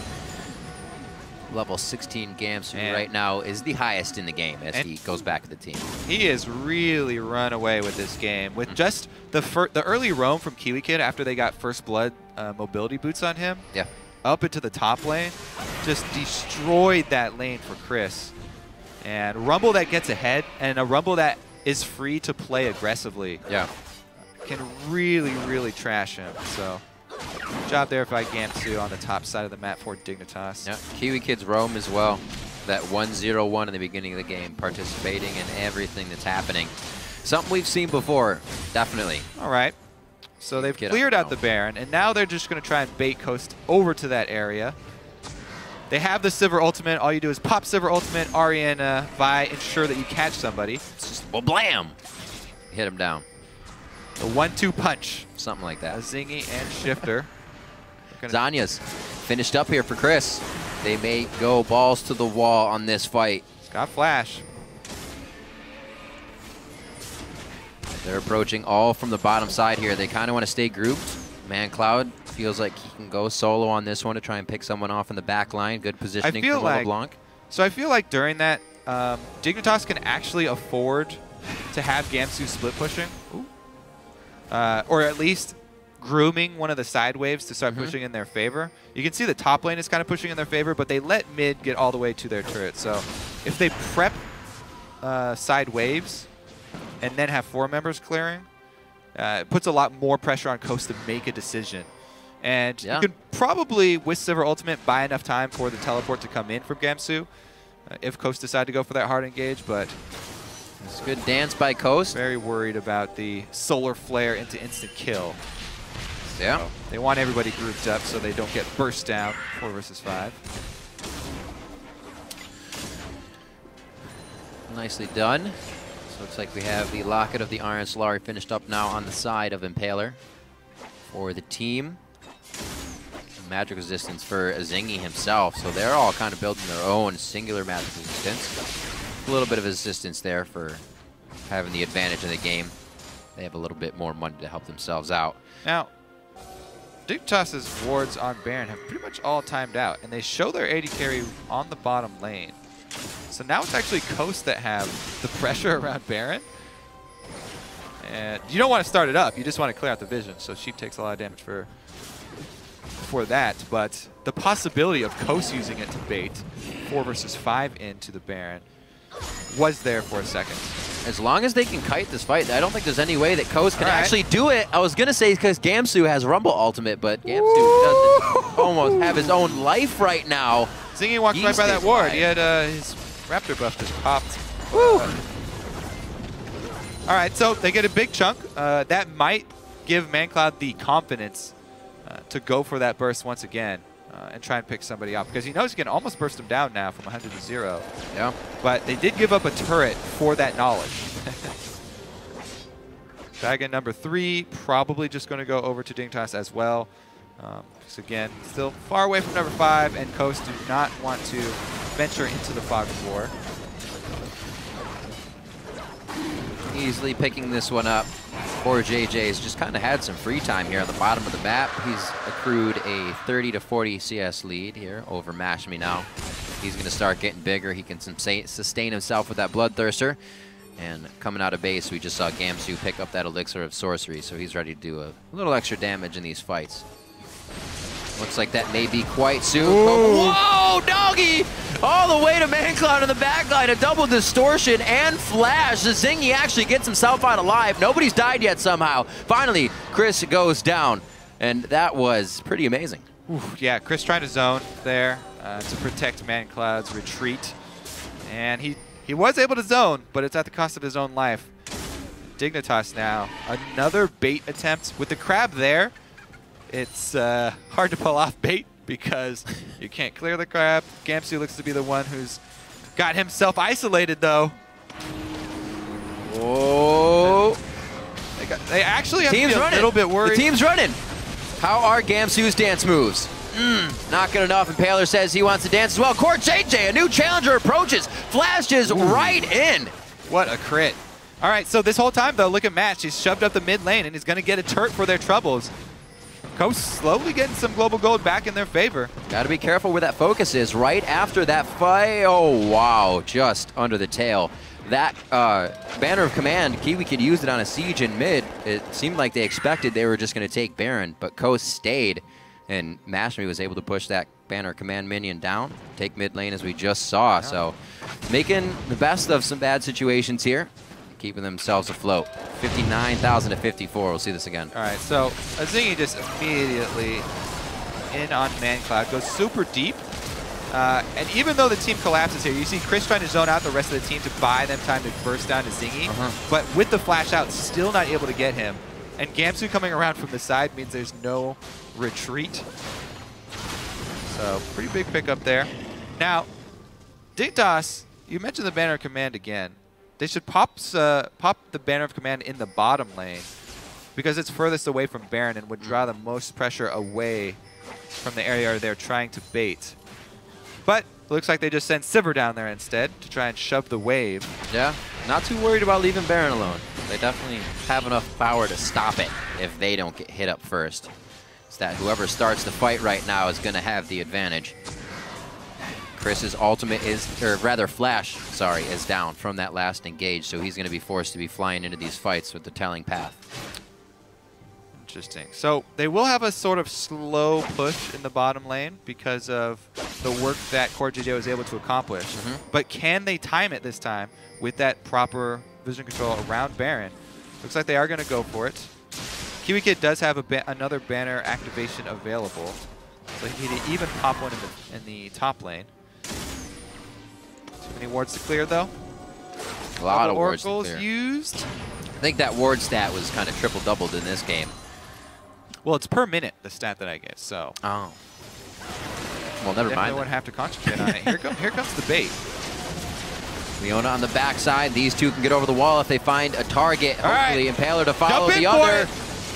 Level 16 Gamsu right now is the highest in the game as he goes back to the team. He has really run away with this game with just the early roam from KiWiKid after they got first blood mobility boots on him. Yeah. Up into the top lane, just destroyed that lane for Cris. And Rumble that gets ahead, and a Rumble that is free to play aggressively. Yeah. Can really, really trash him. So, good job there by Gamsu on the top side of the map for Dignitas. Yeah, KiWiKid's roam as well. That 1-0-1 in the beginning of the game, participating in everything that's happening. Something we've seen before, definitely. All right. So they've cleared out the Baron, and now they're just going to try and bait Coast over to that area. They have the Sivir ultimate. All you do is pop Sivir ultimate, Ahri and Vi, ensure that you catch somebody. It's just, well, blam! Hit him down. The 1-2 punch. Something like that. Azingy and Shiphtur. Zanya's finished up here for Cris. They may go balls to the wall on this fight. It's got flash. They're approaching all from the bottom side here. They kind of want to stay grouped. Mancloud feels like he can go solo on this one to try and pick someone off in the back line. Good positioning for LeBlanc. So I feel like during that, Dignitas can actually afford to have Gamsu split pushing. Or at least grooming one of the side waves to start pushing in their favor. You can see the top lane is kind of pushing in their favor, but they let mid get all the way to their turret. So if they prep side waves and then have 4 members clearing, it puts a lot more pressure on Coast to make a decision. And you could probably, with Sivir ultimate, buy enough time for the teleport to come in from Gamsu if Coast decide to go for that hard engage, but it's a good dance by Coast. Very worried about the solar flare into instant kill. Yeah. So they want everybody grouped up so they don't get burst down 4 versus 5. Nicely done. So looks like we have the Locket of the Iron Solari finished up now on the side of Impaler for the team. Magic resistance for Azingy himself, so they're all kind of building their own singular magic resistance. A little bit of resistance there for having the advantage in the game. They have a little bit more money to help themselves out. Now, Dignitas's wards on Baron have pretty much all timed out, and they show their AD carry on the bottom lane. So now it's actually Coast that have the pressure around Baron. And you don't want to start it up, you just want to clear out the vision, so Sheep takes a lot of damage for that, but the possibility of Coast using it to bait 4 versus 5 into the Baron was there for a second. As long as they can kite this fight, I don't think there's any way that Coast can actually do it. I was going to say because Gamsu has Rumble ultimate, but Gamsu doesn't almost have his own life right now. Zingy walked right by that ward. He had his Raptor buff just popped. All right, so they get a big chunk. That might give Mancloud the confidence to go for that burst once again and try and pick somebody up, because he knows he can almost burst him down now from 100 to 0. Yeah. But they did give up a turret for that knowledge. Dragon number 3 probably just going to go over to Dignitas as well. Because again, still far away from number 5, and Coast do not want to venture into the fog of war. Easily picking this one up. CoreJJ's just kind of had some free time here on the bottom of the map. He's accrued a 30 to 40 CS lead here over Mashmi now. He's going to start getting bigger. He can sustain himself with that Bloodthirster. And coming out of base, we just saw Gamsu pick up that Elixir of Sorcery, so he's ready to do a little extra damage in these fights. Looks like that may be quite soon. Whoa, doggy! All the way to Mancloud in the backline, a double distortion and flash. Azingy actually gets himself out alive. Nobody's died yet somehow. Finally, Cris goes down, and that was pretty amazing. Yeah, Cris trying to zone there to protect Mancloud's retreat. And he was able to zone, but it's at the cost of his own life. Dignitas now, another bait attempt. With the crab there, it's hard to pull off bait because you can't clear the crab. Gamsu looks to be the one who's got himself isolated, though. Whoa. They actually have to be a little bit worried. The team's running. How are Gamsu's dance moves? Not good enough. Impaler says he wants to dance as well. CoreJJ, a new challenger approaches. Flashes right in. What a crit. All right, so this whole time, though, look at Match. He's shoved up the mid lane, and he's going to get a turret for their troubles. Coast slowly getting some global gold back in their favor. Got to be careful where that focus is right after that fight. Oh, wow, just under the tail. That Banner of Command, KiWiKid used it on a siege in mid. It seemed like they expected they were just going to take Baron, but Coast stayed, and Mashmi was able to push that Banner of Command minion down, take mid lane as we just saw. Yeah. So making the best of some bad situations here, keeping themselves afloat. 59,000 to 54. We'll see this again. All right, so Azingy just immediately in on Mancloud, goes super deep. And even though the team collapses here, you see Cris trying to zone out the rest of the team to buy them time to burst down to Azingy. But with the flash out, still not able to get him. And Gamsu coming around from the side means there's no retreat. So pretty big pickup there. Now, Dignitas, you mentioned the Banner of Command again. They should pop the Banner of Command in the bottom lane because it's furthest away from Baron and would draw the most pressure away from the area they're trying to bait. But looks like they just sent Sivir down there instead to try and shove the wave. Yeah, not too worried about leaving Baron alone. They definitely have enough power to stop it if they don't get hit up first. It's that whoever starts the fight right now is going to have the advantage. Chris's ultimate is, or rather flash, sorry, is down from that last engage, so he's going to be forced to be flying into these fights with the telling path. Interesting. So they will have a sort of slow push in the bottom lane because of the work that CoreJJ was able to accomplish. But can they time it this time with that proper vision control around Baron? Looks like they are going to go for it. KiWiKid does have another banner activation available, so he can even pop one in the top lane. Too many wards to clear, though. A lot of wards to oracles clear. used. I think that ward stat was kind of triple-doubled in this game. Well, it's per minute, the stat that I get, so. Oh. Well, never mind. Definitely won't have to concentrate on it. Here comes the bait. Leona on the backside. These two can get over the wall if they find a target. All Hopefully, right. Impaler to follow the other.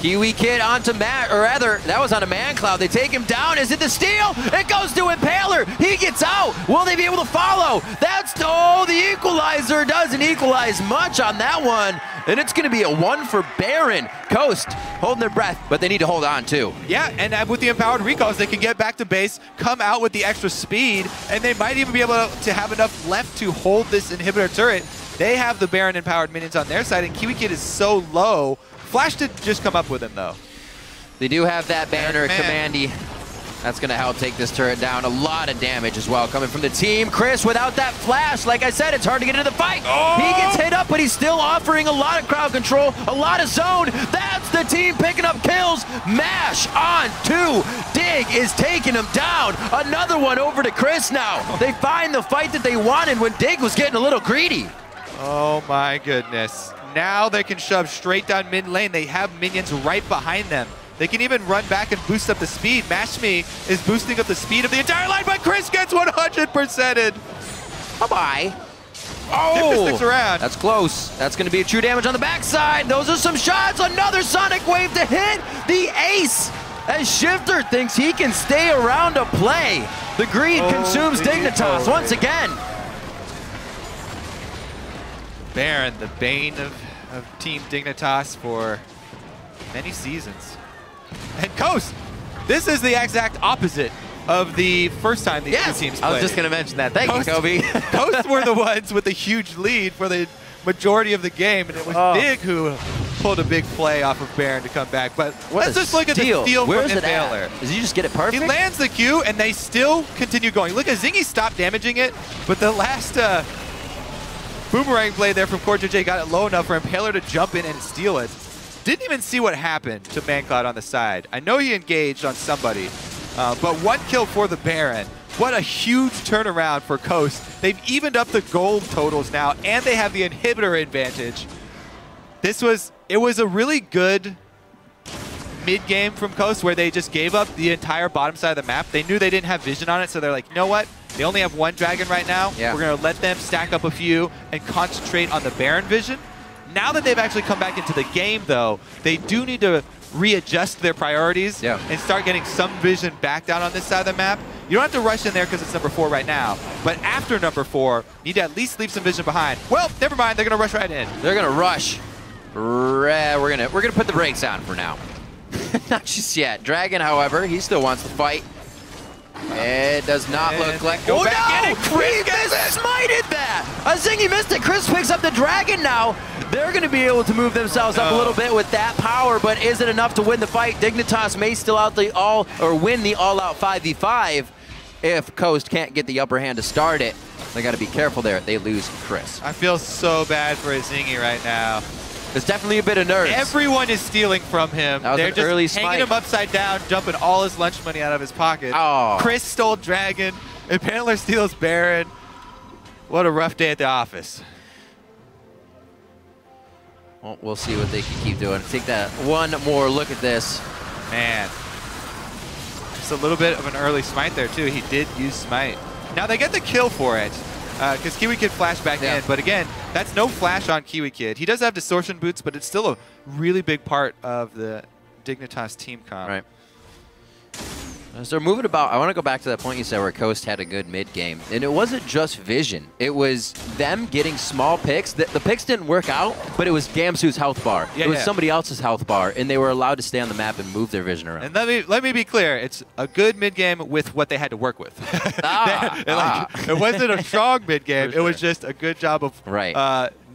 KiWiKid onto Matt, or rather, that was on a Mancloud. They take him down. Is it the steal? It goes to Impaler. He gets out. Will they be able to follow? That's the equalizer. Doesn't equalize much on that one. And it's going to be a 1 for Baron. Coast holding their breath, but they need to hold on too. Yeah, and with the empowered recalls, they can get back to base, come out with the extra speed, and they might even be able to have enough left to hold this inhibitor turret. They have the Baron empowered minions on their side, and KiWiKid is so low. Flash did just come up with him, though. They do have that banner commandy. That's going to help take this turret down. A lot of damage as well coming from the team. Cris, without that flash, like I said, it's hard to get into the fight. Oh! He gets hit up, but he's still offering a lot of crowd control, a lot of zone. That's the team picking up kills. Mash on 2. Dig is taking him down. Another one over to Cris now. They find the fight that they wanted when Dig was getting a little greedy. Oh my goodness. Now they can shove straight down mid lane. They have minions right behind them. They can even run back and boost up the speed. MashMe is boosting up the speed of the entire line, but Cris gets 100%ed. Bye-bye. Oh, sticks around. That's close. That's going to be a true damage on the backside. Those are some shots. Another Sonic Wave to hit the ace. As Shiphtur thinks he can stay around to play. The greed consumes Dignitas once again. Baron, the bane of Team Dignitas for many seasons. And Coast, this is the exact opposite of the first time these two teams played. I was just going to mention that. Thank you, Kobe. Coast were the ones with the huge lead for the majority of the game, and it was Dig who pulled a big play off of Baron to come back. But let's just look at the steal from Impaler. Does he just get it perfect? He lands the Q, and they still continue going. Look, Azingy stopped damaging it, but the last boomerang play there from CoreJJ got it low enough for Impaler to jump in and steal it. Didn't even see what happened to Mancloud on the side. I know he engaged on somebody, but 1 kill for the Baron. What a huge turnaround for Coast. They've evened up the gold totals now, and they have the inhibitor advantage. It was a really good mid-game from Coast where they just gave up the entire bottom side of the map. They knew they didn't have vision on it, so they're like, you know what? They only have 1 dragon right now. Yeah. We're going to let them stack up a few and concentrate on the Baron vision. Now that they've actually come back into the game, though, they do need to readjust their priorities and start getting some vision back down on this side of the map. You don't have to rush in there because it's number 4 right now, but after number 4, you need to at least leave some vision behind. Well, never mind. They're going to rush right in. They're going to rush. We're gonna put the brakes on for now. Not just yet. Dragon, however, he still wants to fight. It does not look like. Go back in, and Cris smited that. Azingy missed it. Cris picks up the dragon now. They're going to be able to move themselves up a little bit with that power, but is it enough to win the fight? Dignitas may still win the all-out 5v5 if Coast can't get the upper hand to start it. They got to be careful there. They lose Cris. I feel so bad for Azingy right now. There's definitely a bit of nerves. Everyone is stealing from him. They're just hanging him upside down, dumping all his lunch money out of his pocket. Oh. Cris stole Dragon. Impaler steals Baron. What a rough day at the office. Well, we'll see what they can keep doing. Take that one more look at this. Man. Just a little bit of an early smite there, too. He did use smite. Now, they get the kill for it. Because KiWiKid flashed back in, but again, that's no flash on KiWiKid. He does have distortion boots, but it's still a really big part of the Dignitas team comp. Right. As they're moving about, I want to go back to that point you said where Coast had a good mid game, and it wasn't just vision. It was them getting small picks. The picks didn't work out, but it was Gamsu's health bar. It was somebody else's health bar, and they were allowed to stay on the map and move their vision around. And let me be clear, it's a good mid game with what they had to work with. It wasn't a strong mid game. It was just a good job of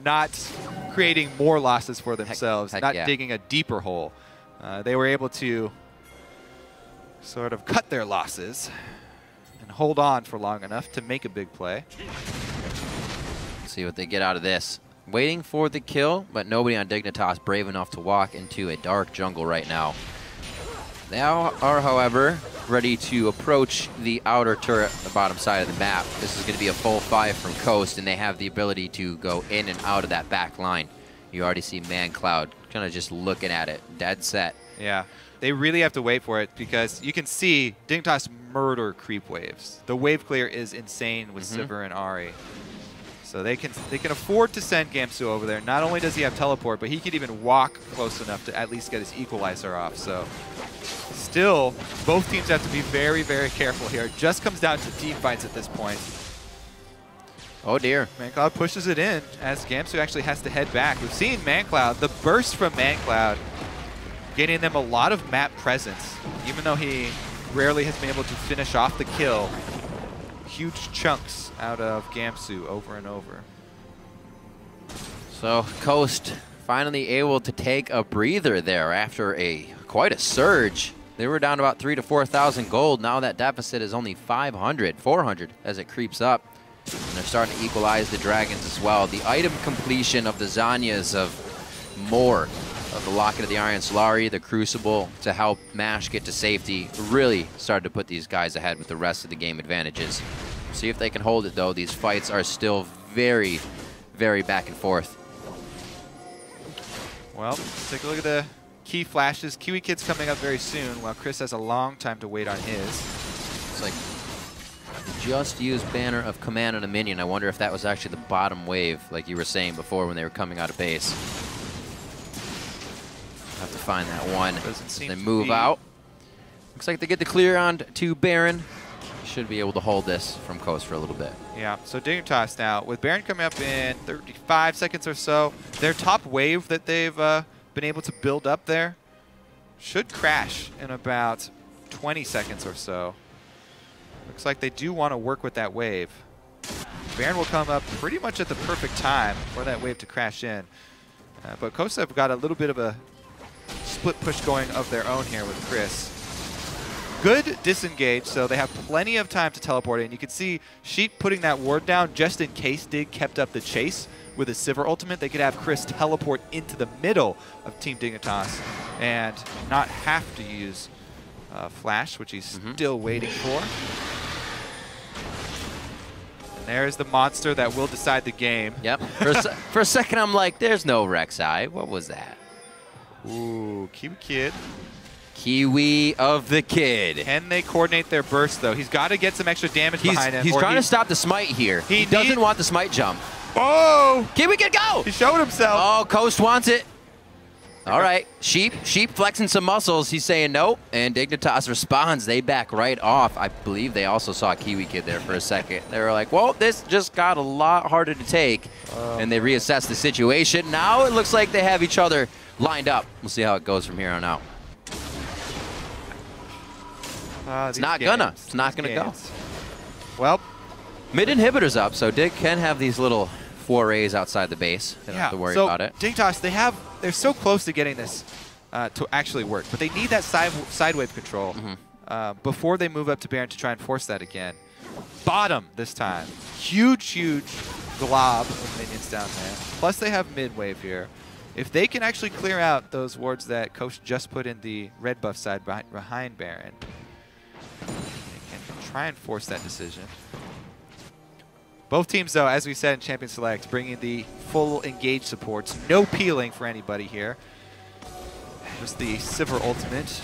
not creating more losses for themselves, not digging a deeper hole. they were able to sort of cut their losses and hold on for long enough to make a big play. See what they get out of this. Waiting for the kill, but nobody on Dignitas brave enough to walk into a dark jungle right now. They are, however, ready to approach the outer turret, the bottom side of the map. This is going to be a full 5 from Coast, and they have the ability to go in and out of that back line. You already see Mancloud kind of just looking at it, dead set. Yeah, they really have to wait for it because you can see Dignitas murder creep waves. The wave clear is insane with Sivir and Ahri. So they can afford to send Gamsu over there. Not only does he have teleport, but he could even walk close enough to at least get his equalizer off. So still, both teams have to be very, very careful here. It just comes down to team fights at this point. Oh dear. Mancloud pushes it in as Gamsu actually has to head back. We've seen Mancloud, the burst from Mancloud, getting them a lot of map presence, even though he rarely has been able to finish off the kill. Huge chunks out of Gamsu over and over. So Coast finally able to take a breather there after quite a surge. They were down about 3,000 to 4,000 gold. Now that deficit is only 500, 400 as it creeps up. And they're starting to equalize the Dragons as well. The item completion of the Zanyas of more of the Locket of the Iron Solari, the Crucible to help MASH get to safety really started to put these guys ahead with the rest of the game advantages. See if they can hold it though. These fights are still very, very back and forth. Well, take a look at the key flashes. KiWiKid's coming up very soon while Cris has a long time to wait on his. It's like just used banner of command on a minion. I wonder if that was actually the bottom wave like you were saying before when they were coming out of base. Have to find that one. They move out. Looks like they get the clear on to Baron. Should be able to hold this from Coast for a little bit. Yeah, so Dignitas now, with Baron coming up in 35 seconds or so, their top wave that they've been able to build up there should crash in about 20 seconds or so. Looks like they do want to work with that wave. Baron will come up pretty much at the perfect time for that wave to crash in. But Coast have got a little bit of a split push going of their own here with Cris. Good disengage, so they have plenty of time to teleport in. You can see Sheep putting that ward down just in case Dig kept up the chase with a Sivir ultimate. They could have Cris teleport into the middle of Team Dignitas and not have to use Flash, which he's still waiting for. And there's the monster that will decide the game. Yep. For a second, I'm like, there's no Rek'Sai. What was that? Ooh, KiWiKid. Kiwi of the Kid. Can they coordinate their burst, though? He's got to get some extra damage behind him. He's trying to stop the smite here. He doesn't want the smite jump. Oh! KiWiKid, go! He showed himself. Oh, Coast wants it. All right. Sheep flexing some muscles. He's saying nope. And Dignitas responds. They back right off. I believe they also saw KiWiKid there for a second. They were like, well, this just got a lot harder to take. And they reassess the situation. Now it looks like they have each other lined up. We'll see how it goes from here on out. It's not gonna go. Well, mid inhibitor's up, so Dig can have these little forays outside the base. They don't have to worry about it. Dignitas, they're so close to getting this to actually work, but they need that side wave control before they move up to Baron to try and force that again. Bottom this time. Huge glob of minions down there. Plus they have mid wave here. If they can actually clear out those wards that Coach just put in the red buff side behind Baron, they can try and force that decision. Both teams, though, as we said in Champion Select, bringing the full engage supports. No peeling for anybody here. Just the Sivir ultimate.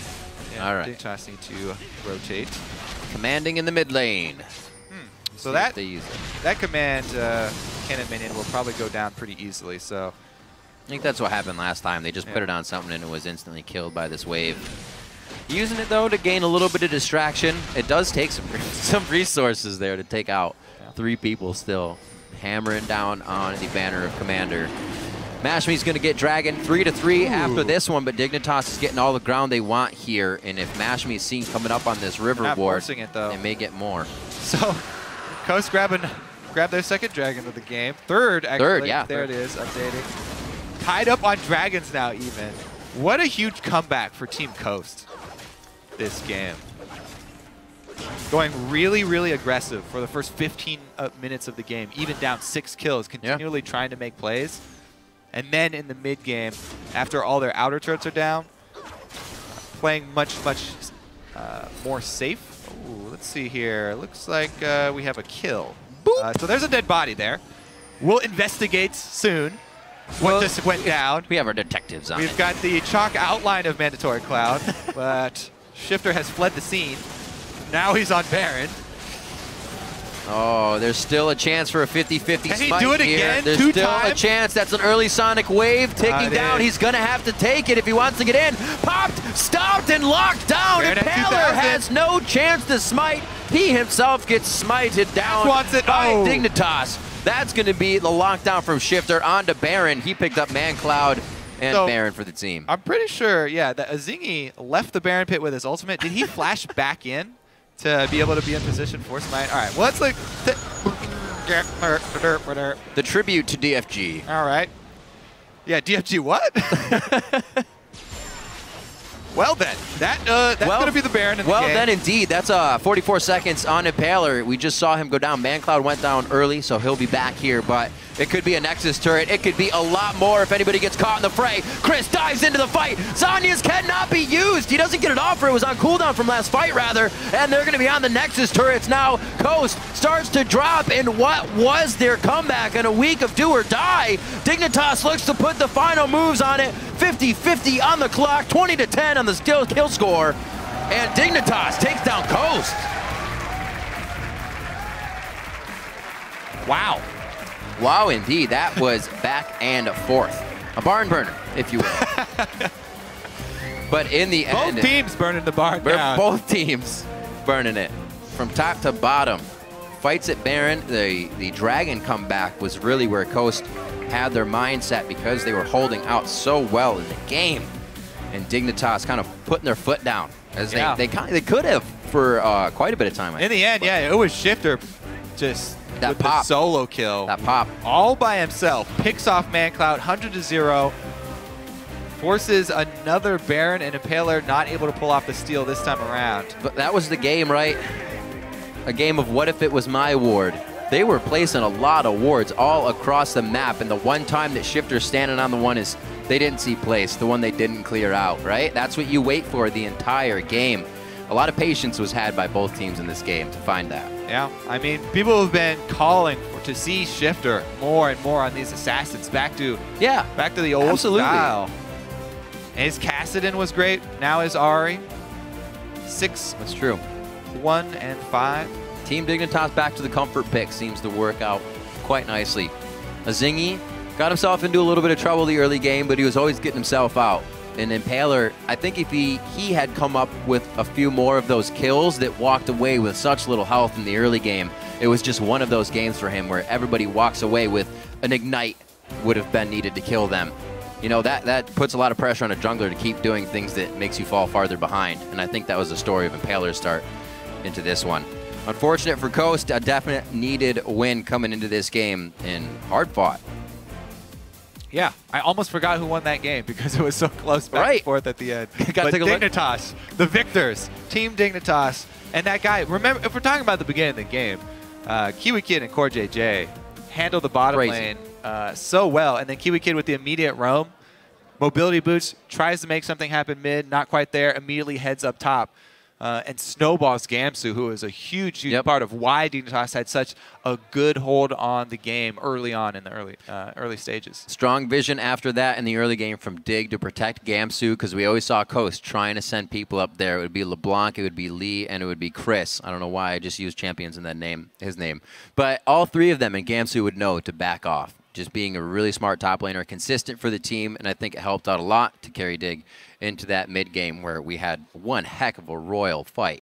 All right. Dignitas need to rotate. Commanding in the mid lane. So that command cannon minion will probably go down pretty easily. So I think that's what happened last time. They just put it on something and it was instantly killed by this wave. Using it, though, to gain a little bit of distraction. It does take some resources there to take out 3 people still. Hammering down on the banner of Commander. Mashme's going to get Dragon 3-3 after this one, but Dignitas is getting all the ground they want here. And if Mashme's seen coming up on this river ward, they may get more. So, Coast grab their second Dragon of the game. Third, actually. Third, yeah. There it is, updating. Tied up on Dragons now, even. What a huge comeback for Team Coast this game. Going really, really aggressive for the first 15 minutes of the game, even down 6 kills, continually trying to make plays. And then in the mid game, after all their outer turrets are down, playing much more safe. Ooh, let's see here. Looks like we have a kill. So there's a dead body there. We'll investigate soon what just went down. We have our detectives on it. We've got the chalk outline of Mandatory Cloud, but Shiphtur has fled the scene. Now he's on Baron. Oh, there's still a chance for a 50-50 smite. Can he do it again? There's still a chance. That's an early Sonic wave ticking down. He's going to have to take it if he wants to get in. Popped, stopped, and locked down. Impaler has no chance to smite. He himself gets smited down by Dignitas. That's going to be the lockdown from Shiphtur onto Baron. He picked up Mancloud and Baron for the team. I'm pretty sure, yeah, that Azingy left the Baron pit with his ultimate. Did he flash back in to be able to be in position for smite? All right, well, let's like the tribute to DFG. All right. Yeah, DFG what? Well then, that's going to be the Baron in the game. Well then, indeed. That's 44 seconds on Impaler. We just saw him go down. Mancloud went down early, so he'll be back here, but it could be a Nexus turret. It could be a lot more if anybody gets caught in the fray. Cris dives into the fight. Zhonya's cannot be used. He doesn't get it off, or it was on cooldown from last fight, rather, and they're going to be on the Nexus turrets now. Coast starts to drop in what was their comeback in a week of do or die. Dignitas looks to put the final moves on it. 50-50 on the clock, 20-10 on the kill score, and Dignitas takes down Coast. Wow. Wow, indeed. That was back and forth. A barn burner, if you will. But in the end... Both teams burning the barn down. Both teams burning it. From top to bottom. Fights at Baron, the Dragon comeback was really where Coast had their mindset because they were holding out so well in the game. And Dignitas kind of putting their foot down, as they could have for quite a bit of time. In the end, yeah, it was Shiphtur just that pop. The solo kill. That pop. All by himself. Picks off Mancloud, 100-0. Forces another Baron, and Impaler not able to pull off the steal this time around. But that was the game, right? A game of what if it was my ward. They were placing a lot of wards all across the map, and the one time that Shiphtur's standing on the one is they didn't see place, the one they didn't clear out, right? That's what you wait for the entire game. A lot of patience was had by both teams in this game to find that. Yeah, I mean, people have been calling to see Shiphtur more and more on these assassins, back to the old style. And his Kassadin was great. Now his Ahri. 6. That's true. 1 and 5. Team Dignitas back to the comfort pick seems to work out quite nicely. Azingy got himself into a little bit of trouble the early game, but he was always getting himself out. And Impaler, I think if he had come up with a few more of those kills that walked away with such little health in the early game, it was just one of those games for him where everybody walks away with an ignite would have been needed to kill them. You know, that puts a lot of pressure on a jungler to keep doing things that makes you fall farther behind. And I think that was the story of Impaler's start into this one. Unfortunate for Coast, a definite needed win coming into this game, and hard fought. Yeah, I almost forgot who won that game because it was so close back and forth at the end. But Dignitas, the victors, Team Dignitas, and that guy, remember, if we're talking about the beginning of the game, KiWiKid and CoreJJ handled the bottom lane so well, and then KiWiKid with the immediate roam, mobility boots, tries to make something happen mid, not quite there, immediately heads up top. And snowballs Gamsu, who is a huge part of why Dignitas had such a good hold on the game early on in the early stages. Strong vision after that in the early game from Dig to protect Gamsu, because we always saw Coast trying to send people up there. It would be LeBlanc, it would be Lee, and it would be Cris. I don't know why I just used champions in that name, his name. But all three of them, and Gamsu would know to back off. Just being a really smart top laner, consistent for the team, and I think it helped out a lot to carry Dig into that mid game where we had one heck of a royal fight.